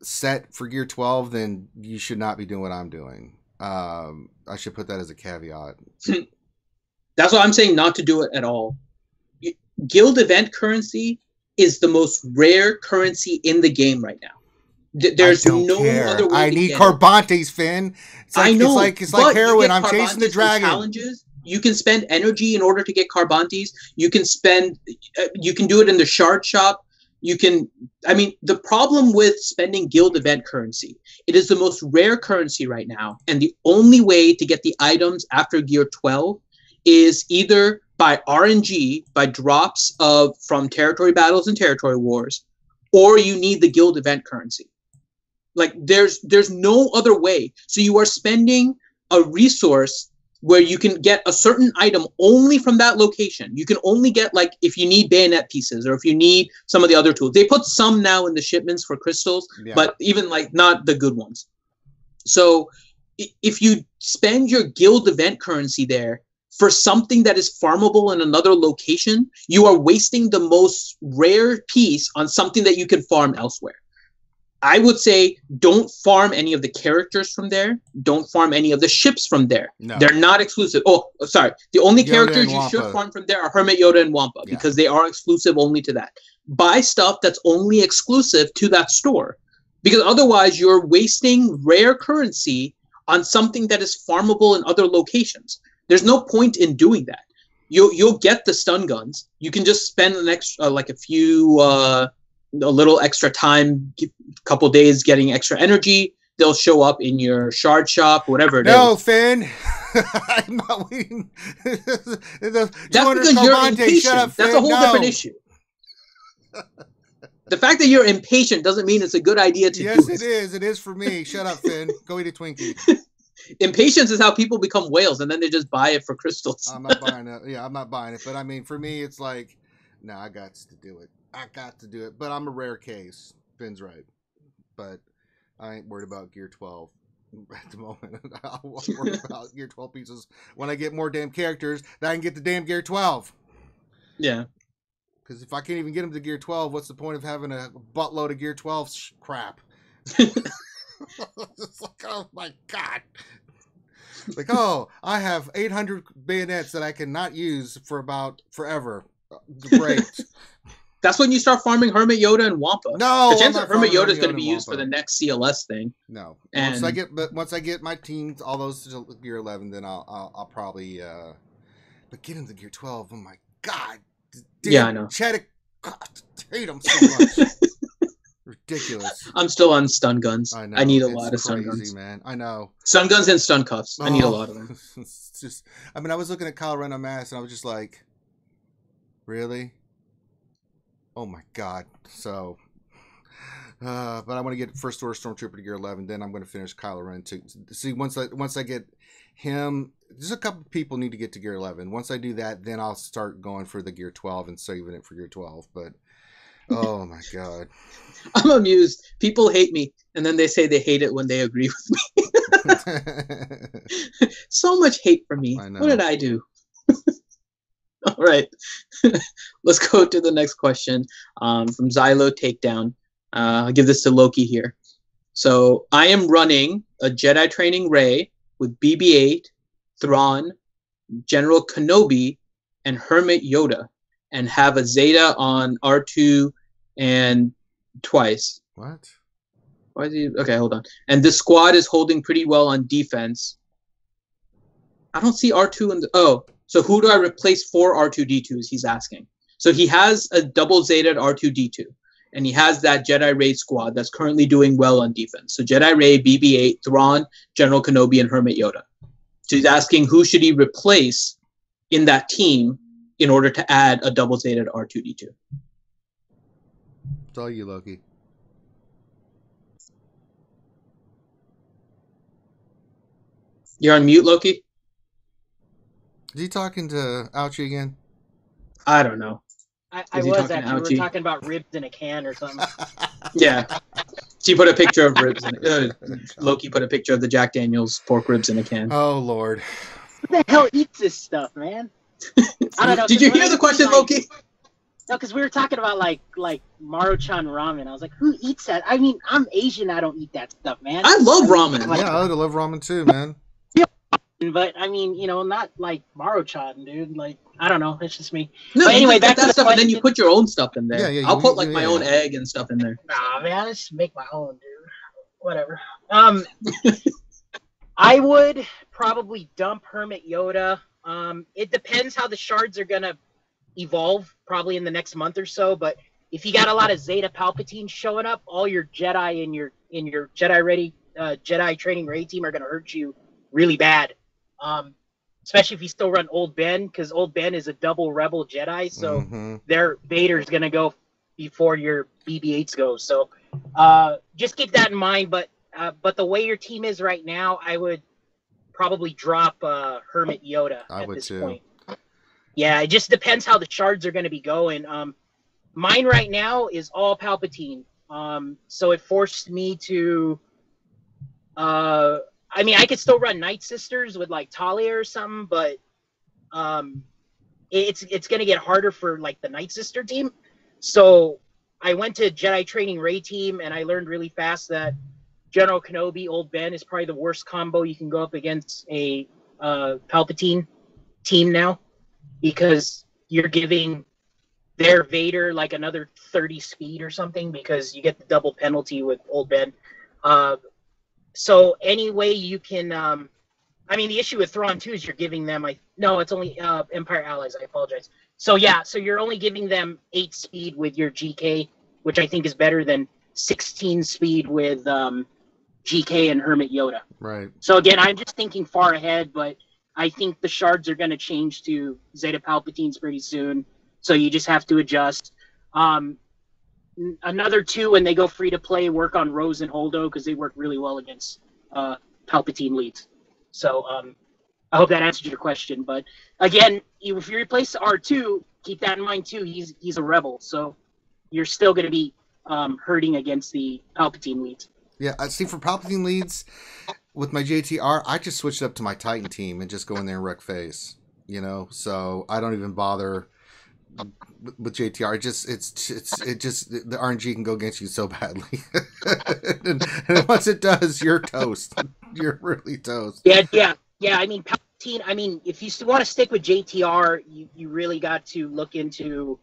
Speaker 1: set for gear 12, then you should not be doing what I'm doing. I should put that as a caveat.
Speaker 2: That's why I'm saying not to do it at all. Guild event currency is the most rare currency in the game right now. There's no other way.
Speaker 1: I need Carbantes, Finn.
Speaker 2: I know.
Speaker 1: It's like heroin. I'm chasing the dragon.
Speaker 2: Challenges. You can spend energy in order to get Carbantes. You can do it in the shard shop. The problem with spending guild event currency, it is the most rare currency right now. And the only way to get the items after gear 12 is either by RNG, by drops from territory battles and territory wars, or you need the guild event currency. Like there's no other way. So you are spending a resource where you can get a certain item only from that location. You can only get, like, if you need bayonet pieces or if you need some of the other tools. They put some now in the shipments for crystals, but even like not the good ones. So if you spend your guild event currency there for something that is farmable in another location, you are wasting the most rare piece on something that you can farm elsewhere. I would say don't farm any of the characters from there. Don't farm any of the ships from there. No. They're not exclusive. Oh, sorry. The only characters you should farm from there are Hermit Yoda and Wampa because they are exclusive only to that. Buy stuff that's only exclusive to that store because otherwise you're wasting rare currency on something that is farmable in other locations. There's no point in doing that. You'll get the stun guns. You can just spend an extra, a little extra time, couple days getting extra energy. They'll show up in your shard shop, whatever it is.
Speaker 1: No, Finn. I'm not waiting.
Speaker 2: That's because you're impatient. Up, That's a whole different issue. The fact that you're impatient doesn't mean it's a good idea to do it.
Speaker 1: Yes, it is. It is for me. Shut up, Finn. Go eat a Twinkie.
Speaker 2: Impatience is how people become whales, and then they just buy it for crystals.
Speaker 1: I'm not buying it. Yeah, I'm not buying it. But I mean, for me, it's like, no, I got to do it. I got to do it, but I'm a rare case. Finn's right, but I ain't worried about gear 12 at the moment. I'll worry about gear 12 pieces when I get more damn characters that I can get the damn gear 12.
Speaker 2: Yeah,
Speaker 1: because if I can't even get them to gear 12, what's the point of having a buttload of gear 12 crap? It's like, oh my god. Like, oh, I have 800 bayonets that I cannot use for about forever. Great.
Speaker 2: That's when you start farming Hermit Yoda and Wampa.
Speaker 1: No,
Speaker 2: the chance that Hermit Yoda is going to be used for the next CLS thing.
Speaker 1: No, once I get my teams, all those to gear 11, then I'll probably. But get him to gear 12. Oh my god! Damn,
Speaker 2: yeah, I know.
Speaker 1: Chaddick, God, I hate him so much. Ridiculous.
Speaker 2: I'm still on stun guns.
Speaker 1: I know.
Speaker 2: I need a lot of stun guns,
Speaker 1: man. I know.
Speaker 2: Stun guns and stun cuffs. I need a lot of them.
Speaker 1: It's just, I mean, I was looking at Kyle Reno Mass, and I was just like, really? Oh my god. So but I want to get first order stormtrooper to gear 11, then I'm going to finish Kylo Ren to see once I get him. There's a couple people need to get to gear 11. Once I do that, then I'll start going for the gear 12 and saving it for gear 12. But oh my god.
Speaker 2: I'm amused. People hate me and then they say they hate it when they agree with me. So much hate for me. What did I do? All right, let's go to the next question from Xylo Takedown. I'll give this to Loki here. So I am running a Jedi Training Rey with BB-8, Thrawn, General Kenobi, and Hermit Yoda, and have a Zeta on R2 and twice.
Speaker 1: What?
Speaker 2: Why is he? Okay, hold on. And this squad is holding pretty well on defense. I don't see R2 in the... Oh. So who do I replace for R2-D2s, he's asking. So he has a double Zeta R2-D2, and he has that Jedi Raid squad that's currently doing well on defense. So Jedi Raid, BB-8, Thrawn, General Kenobi, and Hermit Yoda. So he's asking who should he replace in that team in order to add a double Zeta R2-D2.
Speaker 1: It's all you, Loki.
Speaker 2: You're on mute, Loki?
Speaker 1: Is he talking to Ouchie again?
Speaker 2: I don't know.
Speaker 3: I was actually. We were talking about ribs in a can or something.
Speaker 2: Yeah. She put a picture of ribs in it. Loki put a picture of the Jack Daniels pork ribs in a can.
Speaker 1: Oh, Lord.
Speaker 3: Who the hell eats this stuff, man? I don't know.
Speaker 2: Did you hear the question, Loki?
Speaker 3: No, because we were talking about like Maruchan ramen. I was like, who eats that? I mean, I'm Asian. I don't eat that stuff, man.
Speaker 2: I love ramen.
Speaker 1: Yeah, I love ramen too, man.
Speaker 3: But I mean, you know, not like Maruchan, dude. Like, I don't know. It's just me.
Speaker 2: No,
Speaker 3: but anyway, back to the
Speaker 2: stuff, and then you put your own stuff in there.
Speaker 1: Yeah,
Speaker 2: I'll put like my own egg and stuff in there.
Speaker 3: Nah, man, I just make my own, dude. Whatever. I would probably dump Hermit Yoda. It depends how the shards are gonna evolve, probably in the next month or so. But if you got a lot of Zeta Palpatine showing up, all your Jedi in your Jedi ready Jedi training raid team are gonna hurt you really bad. Especially if you still run Old Ben, because Old Ben is a double Rebel Jedi, so their Vader's gonna go before your BB-8s go. So just keep that in mind. But the way your team is right now, I would probably drop Hermit Yoda at this point. Yeah, it just depends how the shards are going to be going. Mine right now is all Palpatine. So it forced me to. I mean, I could still run Night Sisters with like Talia or something, but it's going to get harder for like the Night Sister team. So I went to Jedi Training Raid Team, and I learned really fast that General Kenobi, Old Ben is probably the worst combo you can go up against a Palpatine team now, because you're giving their Vader like another 30 speed or something, because you get the double penalty with Old Ben. So any way you can, I mean, the issue with Thrawn too is you're giving them no, it's only Empire Allies. I apologize. So yeah, so you're only giving them 8 speed with your GK, which I think is better than 16 speed with GK and Hermit Yoda.
Speaker 1: Right.
Speaker 3: So again, I'm just thinking far ahead, but I think the shards are going to change to Zeta Palpatines pretty soon. So you just have to adjust. Another 2, when they go free to play, work on Rose and Holdo, because they work really well against Palpatine leads. So I hope that answered your question. But again, if you replace R2, keep that in mind too. He's a rebel, so you're still going to be hurting against the Palpatine leads.
Speaker 1: Yeah, I see. For Palpatine leads, with my JTR, I just switched up to my Titan team and just go in there and wreck face. You know, so I don't even bother with JTR. It just the RNG can go against you so badly, and once it does, you're toast. You're really toast.
Speaker 3: Yeah. I mean, Palpatine. I mean, if you want to stick with JTR, you really got to look into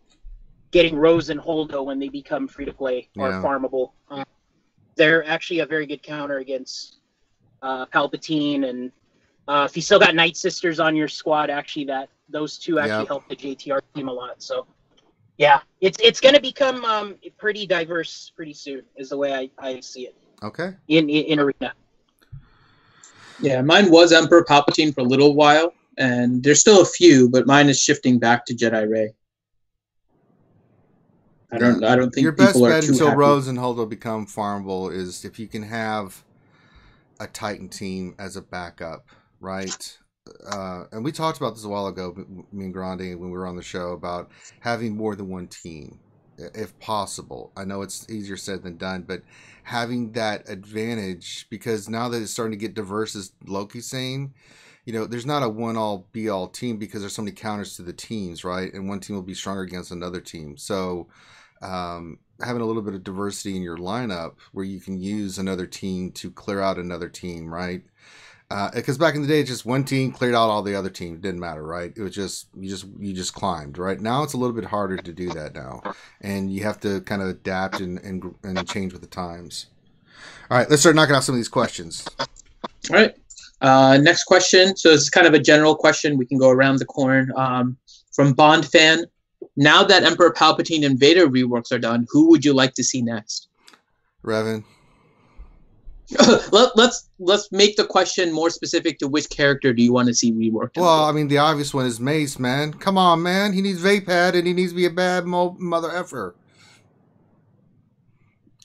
Speaker 3: getting Rose and Holdo when they become free to play or farmable. They're actually a very good counter against Palpatine, and if you still got Night Sisters on your squad, actually those two actually help the JTR team a lot. So yeah, it's going to become pretty diverse pretty soon, is the way I see it.
Speaker 1: Okay.
Speaker 3: In Arena.
Speaker 2: Yeah, mine was Emperor Palpatine for a little while, and there's still a few, but mine is shifting back to Jedi Rey. I don't think
Speaker 1: your best
Speaker 2: people
Speaker 1: bet
Speaker 2: are too
Speaker 1: until
Speaker 2: happy.
Speaker 1: Rose and Holdo become farmable is if you can have a Titan team as a backup, right? And we talked about this a while ago, me and Grande, when we were on the show, about having more than one team, if possible. I know it's easier said than done, but having that advantage, because now that it's starting to get diverse, as Loki's saying, you know, there's not a one-all be-all team because there's so many counters to the teams, right? And one team will be stronger against another team. So having a little bit of diversity in your lineup where you can use another team to clear out another team, right? Because back in the day, just one team cleared out all the other teams. It didn't matter, right? It was just you just climbed, right? Now it's a little bit harder to do that now, and you have to kind of adapt and change with the times. All right, let's start knocking out some of these questions.
Speaker 2: All right. Next question. So it's kind of a general question. We can go around the corn. From Bond Fan, now that Emperor Palpatine and Vader reworks are done, who would you like to see next?
Speaker 1: Revan.
Speaker 2: Let's make the question more specific to which character do you want to see reworked?
Speaker 1: Well, I mean, the obvious one is Mace, man. Come on, man. He needs vape pad and he needs to be a bad mother effer.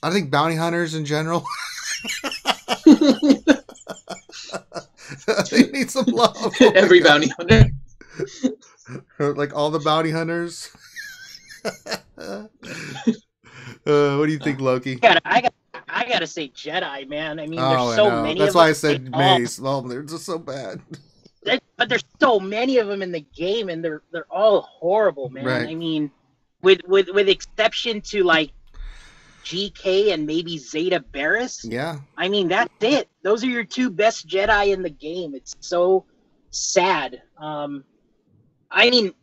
Speaker 1: I think bounty hunters in general. They need some love.
Speaker 2: Every bounty hunter.
Speaker 1: Like all the bounty hunters. What do you think, Loki?
Speaker 3: I gotta say Jedi, man. I mean, there's so many.
Speaker 1: That's
Speaker 3: of
Speaker 1: why
Speaker 3: them.
Speaker 1: I said Mace. Well, they're just so bad.
Speaker 3: But there's so many of them in the game, and they're all horrible, man.
Speaker 1: Right.
Speaker 3: I mean, with exception to like GK and maybe Zeta Barris.
Speaker 1: Yeah.
Speaker 3: I mean, that's it. Those are your two best Jedi in the game. It's so sad. I mean,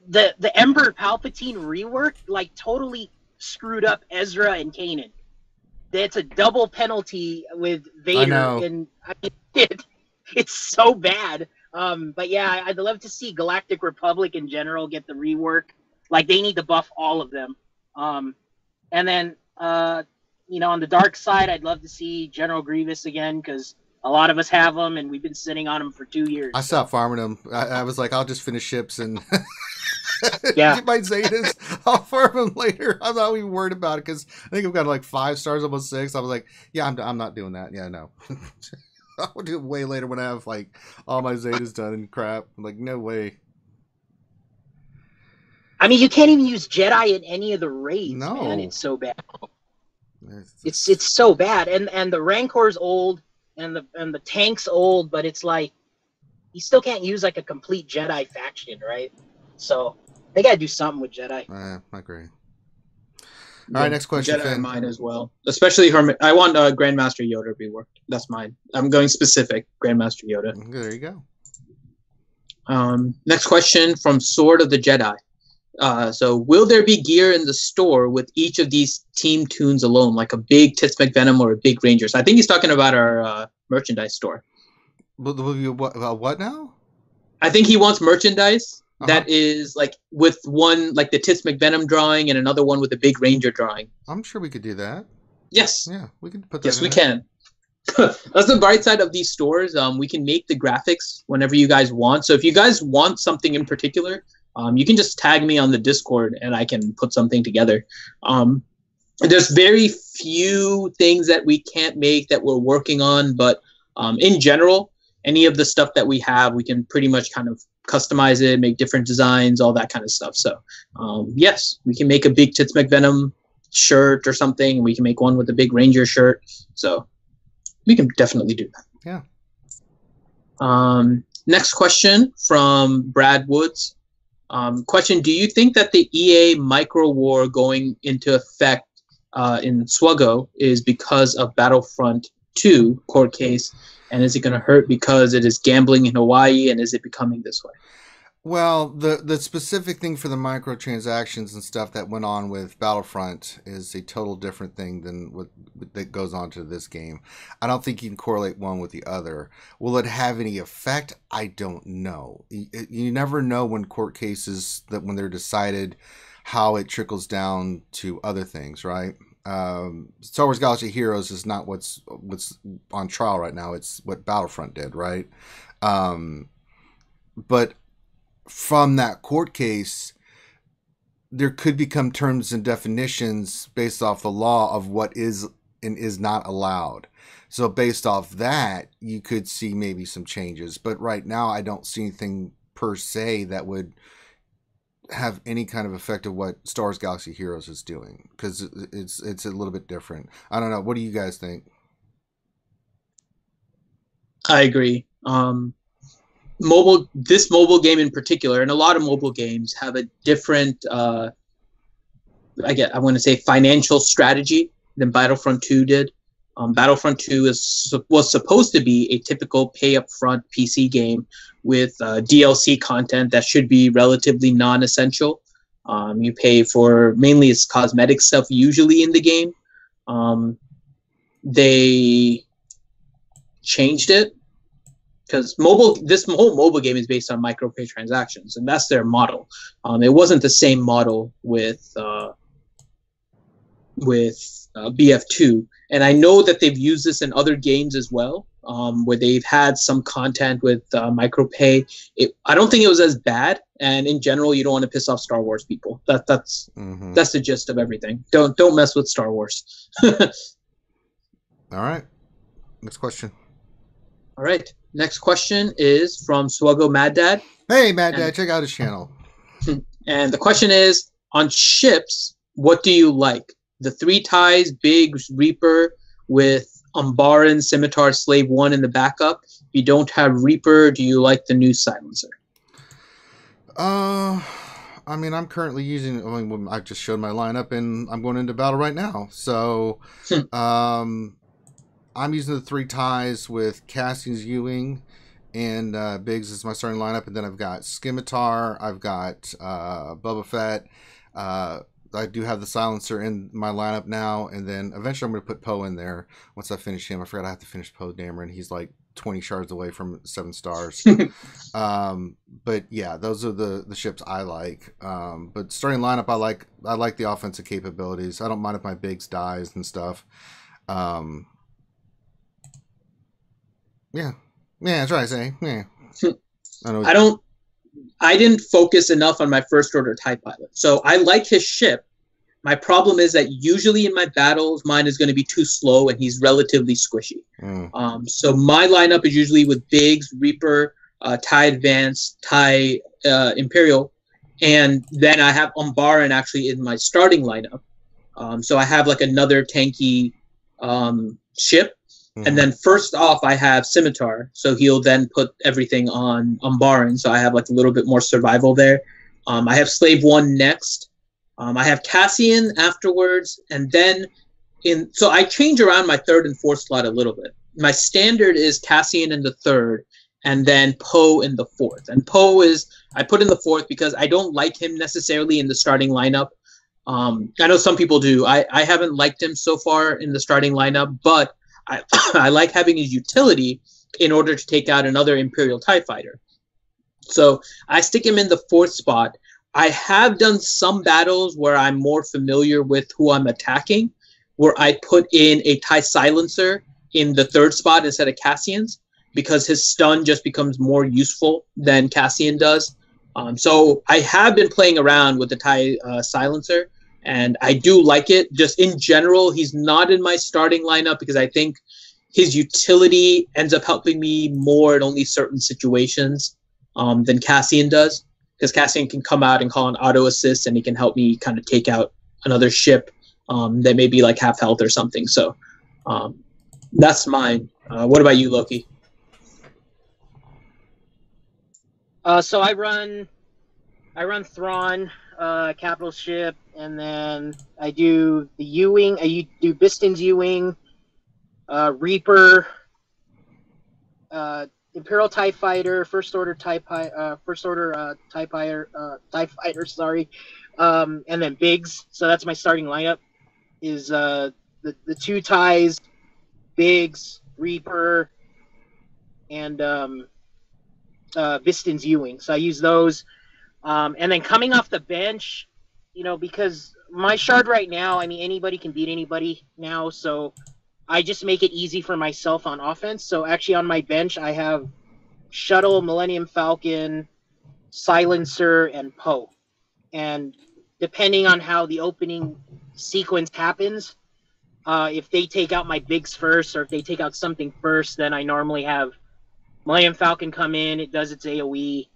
Speaker 3: the Emperor Palpatine rework like totally screwed up Ezra and Kanan. That's a double penalty with Vader.
Speaker 1: I know.
Speaker 3: And I mean, it's so bad. But yeah, I'd love to see Galactic Republic in general get the rework. Like they need to buff all of them. And then, you know, on the dark side, I'd love to see General Grievous again because a lot of us have them, and we've been sitting on them for 2 years.
Speaker 1: I stopped farming them. I was like, I'll just finish ships and
Speaker 3: Yeah.
Speaker 1: get my Zetas. I'll farm them later. I'm not even worried about it because I think I've got like 5 stars, almost 6. I was like, yeah, I'm not doing that. Yeah, no. I'll do it way later when I have like all my Zetas done and crap. I'm like, no way.
Speaker 3: I mean, you can't even use Jedi in any of the raids,
Speaker 1: No.
Speaker 3: man. It's so bad. It's so bad, and the Rancor's old, and the tank's old, but it's like you still can't use like a complete Jedi faction, right? So they gotta do something with Jedi.
Speaker 1: I agree. All right, next question.
Speaker 2: Jedi
Speaker 1: Finn.
Speaker 2: are mine as well, especially her. I want Grandmaster Yoda reworked. That's mine. I'm going specific. Grandmaster Yoda.
Speaker 1: There you go.
Speaker 2: Next question from Sword of the Jedi. So will there be gear in the store with each of these team tunes alone, like a big Tits McVenom or a big Rangers? I think he's talking about our merchandise store.
Speaker 1: What now?
Speaker 2: I think he wants merchandise that is like with one, like the Tits McVenom drawing and another one with a big Ranger drawing.
Speaker 1: I'm sure we could do that.
Speaker 2: Yes.
Speaker 1: Yeah, we can put that
Speaker 2: Yes,
Speaker 1: in
Speaker 2: we
Speaker 1: there.
Speaker 2: can. That's the bright side of these stores. We can make the graphics whenever you guys want. So if you guys want something in particular, you can just tag me on the Discord and I can put something together. There's very few things that we can't make that we're working on, but in general, any of the stuff that we have, we can pretty much kind of customize it, make different designs, all that kind of stuff. So yes, we can make a big Tits McVenom shirt or something. We can make one with a big Ranger shirt. So we can definitely do that.
Speaker 1: Yeah.
Speaker 2: Next question from Brad Woods. Question: do you think that the EA micro war going into effect in Swuggo is because of Battlefront 2 court case, and is it going to hurt because it is gambling in Hawaii, and is it becoming this way?
Speaker 1: Well, the specific thing for the microtransactions and stuff that went on with Battlefront is a total different thing than what that goes on to this game. I don't think you can correlate one with the other. Will it have any effect? I don't know. You never know when court cases, that when they're decided, how it trickles down to other things, right? Star Wars Galaxy Heroes is not what's on trial right now. It's what Battlefront did, right? But from that court case, there could become terms and definitions based off the law of what is and is not allowed. So based off that, you could see maybe some changes. But right now, I don't see anything per se that would have any kind of effect of what Star Wars Galaxy Heroes is doing, because it's a little bit different. I don't know. What do you guys think?
Speaker 2: I agree. This mobile game in particular, and a lot of mobile games have a different, I want to say, financial strategy than Battlefront 2 did. Battlefront 2 was supposed to be a typical pay-up-front PC game with DLC content that should be relatively non-essential. You pay for mainly its cosmetic stuff usually in the game. They changed it because this whole mobile game is based on micropay transactions, and that's their model. It wasn't the same model with BF2, and I know that they've used this in other games as well, where they've had some content with micropay. I don't think it was as bad, and in general, you don't want to piss off Star Wars people. That's the gist of everything. Don't mess with Star Wars.
Speaker 1: All right. Next question.
Speaker 2: All right. Next question is from Swuggo Mad Dad.
Speaker 1: Hey, Mad Dad, check out his channel.
Speaker 2: And the question is, on ships, what do you like? The 3 ties, Biggs, Reaper, with Umbaran, Scimitar, Slave 1 in the backup. If you don't have Reaper, do you like the new Silencer?
Speaker 1: I mean, I'm currently using. I mean, I just showed my lineup, and I'm going into battle right now. So, I'm using the 3 ties with Cassian's Ewing and Biggs as my starting lineup, and then I've got Scimitar, I've got Boba Fett. I do have the Silencer in my lineup now, and then eventually I'm going to put Poe in there once I finish him. I forgot I have to finish Poe Dameron. He's like 20 shards away from 7 stars. But yeah, those are the ships I like. But starting lineup, I like the offensive capabilities. I don't mind if my Biggs dies and stuff. Yeah, that's what I say. Yeah,
Speaker 2: I didn't focus enough on my first order TIE pilot, so I like his ship. My problem is that usually in my battles, mine is going to be too slow, and he's relatively squishy. So my lineup is usually with Biggs, Reaper, TIE Advance, TIE Imperial, and then I have Umbaran actually in my starting lineup. So I have like another tanky ship. And then first off, I have Scimitar, so he'll then put everything on Umbaran, so I have like a little bit more survival there. I have Slave 1 next. I have Cassian afterwards, and then so I change around my 3rd and 4th slot a little bit. My standard is Cassian in the 3rd, and then Poe in the 4th. And Poe I put in the 4th because I don't like him necessarily in the starting lineup. I know some people do. I haven't liked him so far in the starting lineup, but I like having his utility in order to take out another Imperial TIE fighter. So I stick him in the 4th spot. I have done some battles where I'm more familiar with who I'm attacking, where I put in a TIE Silencer in the 3rd spot instead of Cassian's, because his stun just becomes more useful than Cassian does. So I have been playing around with the TIE Silencer, and I do like it. Just in general, he's not in my starting lineup because I think his utility ends up helping me more in only certain situations than Cassian does. Because Cassian can come out and call an auto assist, and he can help me kind of take out another ship that may be like half health or something. So that's mine. What about you, Loki?
Speaker 3: So I run Thrawn, capital ship, and then I do the Ewing. I do Biston's Ewing, Reaper, Imperial TIE Fighter, First Order TIE Fighter, sorry, and then Biggs. So that's my starting lineup. Is the 2 ties, Biggs, Reaper, and Biston's Ewing. So I use those. And then coming off the bench, because my shard right now, I mean, anybody can beat anybody now, so I just make it easy for myself on offense. So actually on my bench, I have Shuttle, Millennium Falcon, Silencer, and Poe. And depending on how the opening sequence happens, if they take out my Biggs first, or if they take out something first, then I normally have Millennium Falcon come in, it does its AoE,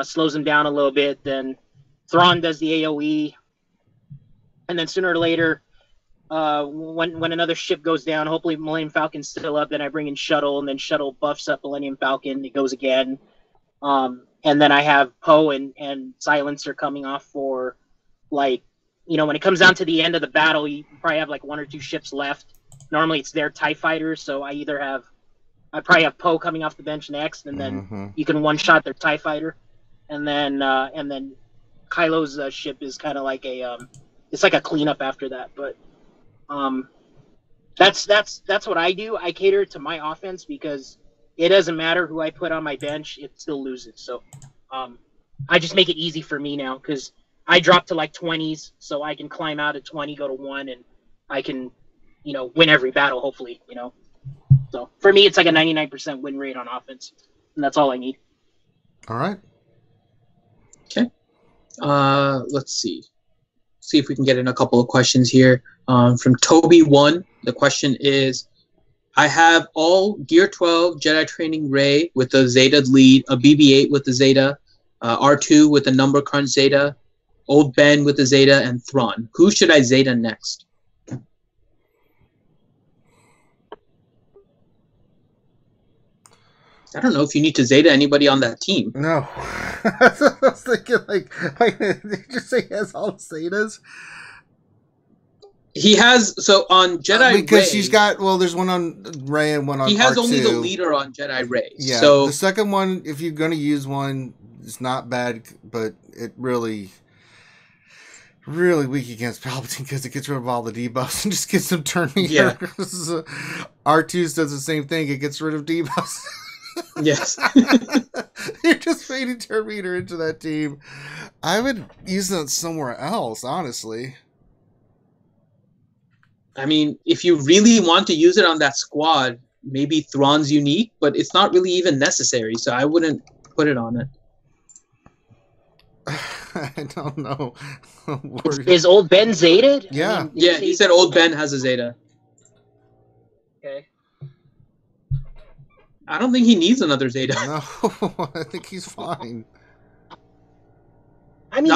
Speaker 3: slows them down a little bit, then Thrawn does the AoE, and then sooner or later, when another ship goes down, hopefully Millennium Falcon's still up, then I bring in Shuttle, and then Shuttle buffs up Millennium Falcon, it goes again. And then I have Poe and Silencer coming off for, like, when it comes down to the end of the battle, you probably have like 1 or 2 ships left. Normally it's their TIE fighters, so I probably have Poe coming off the bench next, and then you can one-shot their TIE fighter. And then Kylo's ship is kind of like it's like a cleanup after that. But that's what I do. I cater to my offense because it doesn't matter who I put on my bench; it still loses. So, I just make it easy for me now because I drop to like 20s, so I can climb out at 20, go to 1, and I can, win every battle. Hopefully, So for me, it's like a 99% win rate on offense, and that's all I need.
Speaker 1: All right.
Speaker 2: Okay. Let's see. See if we can get in a couple of questions here. From Toby1, the question is, I have all Gear 12 Jedi Training Ray with the Zeta lead, a BB-8 with the Zeta, R2 with the Number Crunch Zeta, Old Ben with the Zeta, and Thrawn. Who should I Zeta next? I don't know if you need to Zeta anybody on that team.
Speaker 1: No. I was thinking, did you just say he has all the Zetas?
Speaker 2: He has, so on Jedi
Speaker 1: because
Speaker 2: Ray,
Speaker 1: she's got, there's one on Ray and one on
Speaker 2: he has
Speaker 1: R2.
Speaker 2: only the leader on Jedi Ray.
Speaker 1: Yeah,
Speaker 2: so
Speaker 1: the second one, if you're going to use one, it's not bad, but it really weak against Palpatine because it gets rid of all the debuffs and just gets them turn meter.
Speaker 2: Yeah.
Speaker 1: R2 does the same thing. It gets rid of debuffs.
Speaker 2: Yes.
Speaker 1: You're just feeding turn meter into that team. I would use that somewhere else, honestly.
Speaker 2: I mean, if you really want to use it on that squad, maybe Thrawn's unique, but it's not really even necessary, so I wouldn't put it on it.
Speaker 1: I don't know.
Speaker 3: Is Old Ben Zeta?
Speaker 1: Yeah.
Speaker 2: He said Old Ben has a Zeta.
Speaker 3: Okay.
Speaker 2: I don't think he needs another Zeta.
Speaker 1: No, I think he's fine.
Speaker 3: I mean,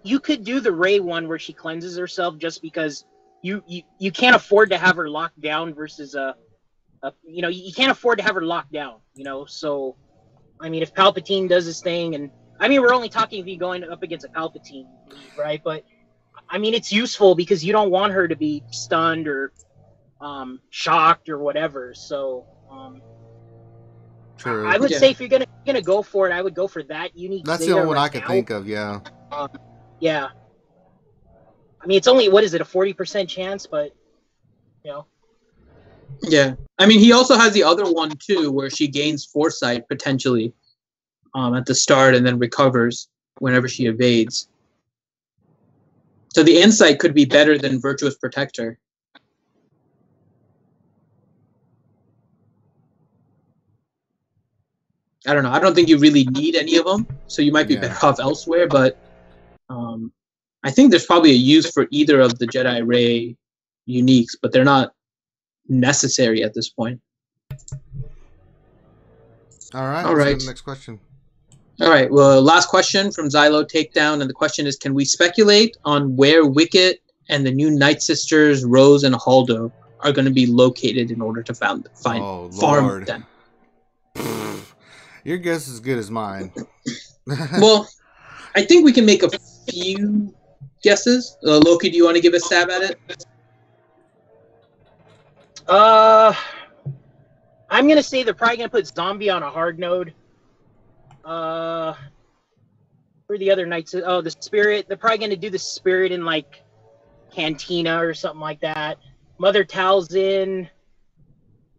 Speaker 3: you could do the Ray one where she cleanses herself just because you can't afford to have her locked down versus you can't afford to have her locked down, so I mean, if Palpatine does his thing, and I mean, we're only talking if you're going up against a Palpatine, right? But I mean, it's useful because you don't want her to be stunned or shocked or whatever. So
Speaker 1: True.
Speaker 3: I would say if you're gonna go for it, I would go for that unique.
Speaker 1: That's
Speaker 3: Zeta
Speaker 1: the only one
Speaker 3: right
Speaker 1: I could
Speaker 3: now.
Speaker 1: think of. Yeah.
Speaker 3: Yeah. I mean, it's only, what is it, a 40% chance, but,
Speaker 2: Yeah. I mean, he also has the other one, too, where she gains foresight, potentially, at the start and then recovers whenever she evades. So the insight could be better than Virtuous Protector. I don't know. I don't think you really need any of them, so you might be better off elsewhere, but I think there's probably a use for either of the Jedi Ray uniques, but they're not necessary at this point.
Speaker 1: All right.
Speaker 2: All right.
Speaker 1: Let's go to the next question.
Speaker 2: All right. Well, last question from Xylo Takedown, and the question is: can we speculate on where Wicket and the new Night Sisters, Rose and Haldo, are going to be located in order to farm them?
Speaker 1: Your guess is as good as mine.
Speaker 2: Well, I think we can make a few guesses. Loki, do you want to give a stab at it?
Speaker 3: I'm gonna say they're probably gonna put Zombie on a hard node. Where the other knights? Oh, the Spirit. They're probably gonna do the Spirit in like Cantina or something like that. Mother Talzin.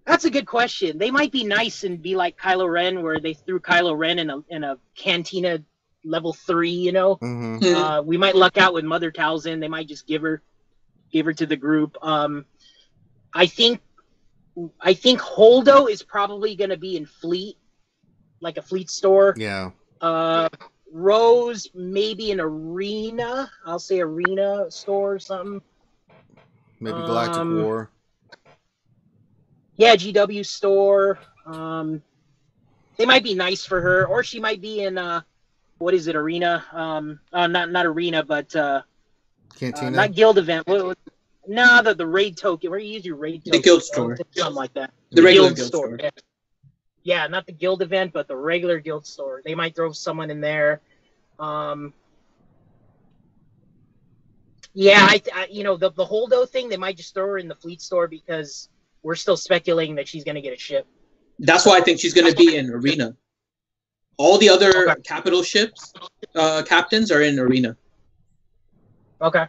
Speaker 3: That's a good question. They might be nice and be like Kylo Ren, where they threw Kylo Ren in a Cantina level 3.
Speaker 1: Mm-hmm.
Speaker 3: We might luck out with Mother Talzin. They might just give her to the group. I think Holdo is probably going to be in Fleet, like a Fleet store.
Speaker 1: Yeah.
Speaker 3: Rose maybe an Arena. I'll say Arena store or something.
Speaker 1: Maybe Galactic War.
Speaker 3: Yeah, GW store. They might be nice for her, or she might be in what is it, Arena? Not Arena, but
Speaker 1: Cantina.
Speaker 3: not Guild event. No, the raid token. Where you use your raid token.
Speaker 2: The Guild store.
Speaker 3: Something like that.
Speaker 2: The regular Guild store.
Speaker 3: Yeah, not the Guild event, but the regular Guild store. They might throw someone in there. Yeah, the Holdo thing, they might just throw her in the Fleet store because we're still speculating that she's going to get a ship.
Speaker 2: That's why I think she's going to be in Arena. All the other capital ships, captains are in Arena.
Speaker 3: Okay.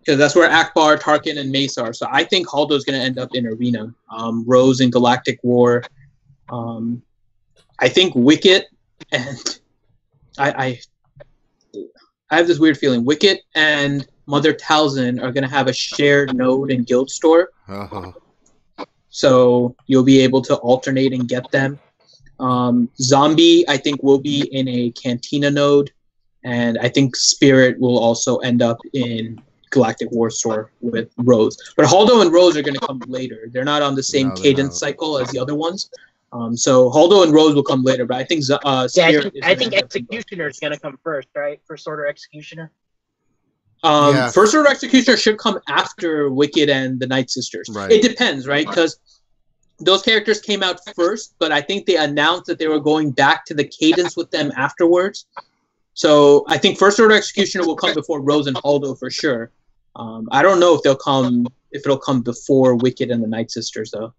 Speaker 2: Because that's where Akbar, Tarkin, and Mace are. So I think Holdo's going to end up in Arena. Rose in Galactic War, I think Wicket and I have this weird feeling. Wicket and Mother Talzin are going to have a shared node and guild store.
Speaker 1: Uh-huh.
Speaker 2: So you'll be able to alternate and get them. Zombie, I think, will be in a Cantina node. And I think Spirit will also end up in Galactic War Store with Rose. But Haldo and Rose are going to come later. They're not on the same cadence cycle as the other ones. So Haldo and Rose will come later, but I think Spirit
Speaker 3: I think Executioner is going to come first, right? First Order Executioner.
Speaker 2: First Order Executioner should come after Wicked and the Night Sisters.
Speaker 1: Right.
Speaker 2: It depends, right? Because those characters came out first, but I think they announced that they were going back to the cadence with them afterwards. So I think First Order Executioner will come before Rose and Haldo for sure. I don't know if it'll come before Wicked and the Night Sisters though.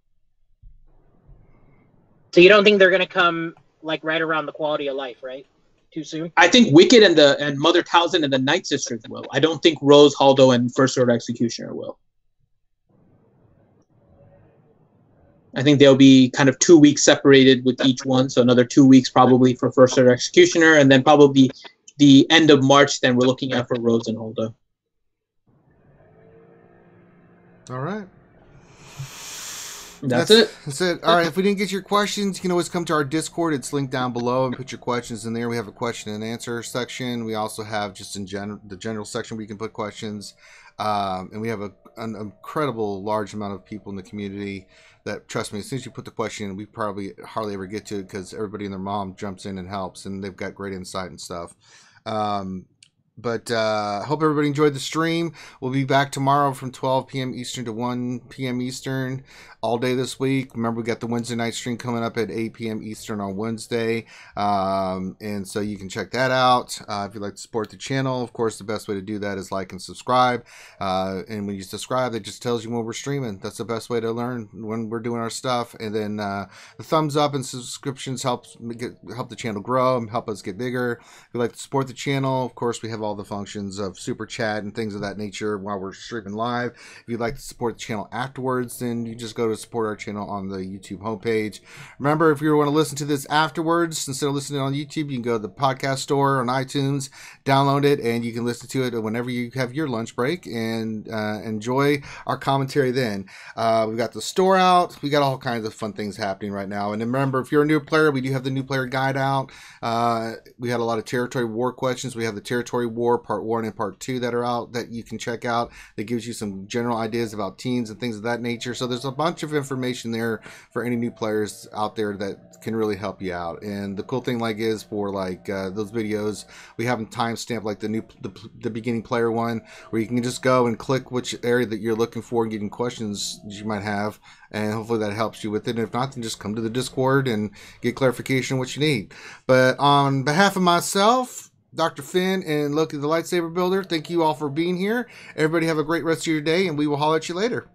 Speaker 3: So you don't think they're gonna come like right around the Quality of Life, right? Too soon?
Speaker 2: I think Wicked and Mother Talzin and the Night Sisters will. I don't think Rose, Haldo, and First Order Executioner will. I think they'll be kind of 2 weeks separated with each one, so another 2 weeks probably for First Order Executioner, and then probably the end of March. Then we're looking at for Rose and Haldo.
Speaker 1: All right.
Speaker 2: That's it.
Speaker 1: That's it. All right. If we didn't get your questions, you can always come to our Discord. It's linked down below and put your questions in there. We have a question and answer section. We also have just in the general section where you can put questions. And we have an incredible large amount of people in the community that, trust me, as soon as you put the question in, we probably hardly ever get to it because everybody and their mom jumps in and helps, and they've got great insight and stuff. But hope everybody enjoyed the stream. We'll be back tomorrow from 12 p.m. Eastern to 1 p.m. Eastern all day this week. Remember, we got the Wednesday night stream coming up at 8 p.m. Eastern on Wednesday. And so you can check that out. If you'd like to support the channel, of course, the best way to do that is like and subscribe. And when you subscribe, it just tells you when we're streaming. That's the best way to learn when we're doing our stuff. And then the thumbs up and subscriptions help the channel grow and help us get bigger. If you'd like to support the channel, of course, we have all the functions of super chat and things of that nature while we're streaming live. If you'd like to support the channel afterwards, then you just go to support our channel on the YouTube homepage. Remember, if you want to listen to this afterwards, instead of listening on YouTube, you can go to the podcast store on iTunes, download it, and you can listen to it whenever you have your lunch break and enjoy our commentary then. We've got the store out. We got all kinds of fun things happening right now. And remember, if you're a new player, we do have the new player guide out. We had a lot of territory war questions. We have the territory war part 1 and part 2 that are out that you can check out. That gives you some general ideas about teams and things of that nature. So there's a bunch of information there for any new players out there that can really help you out. And the cool thing is for those videos, we have them timestamped like the beginning player one, where you can just go and click which area that you're looking for and getting questions that you might have, and hopefully that helps you with it. And if not, then just come to the Discord and get clarification on what you need. But on behalf of myself, Dr. Finn, and Loki the Lightsaber Builder, thank you all for being here. Everybody have a great rest of your day, and we will holler at you later.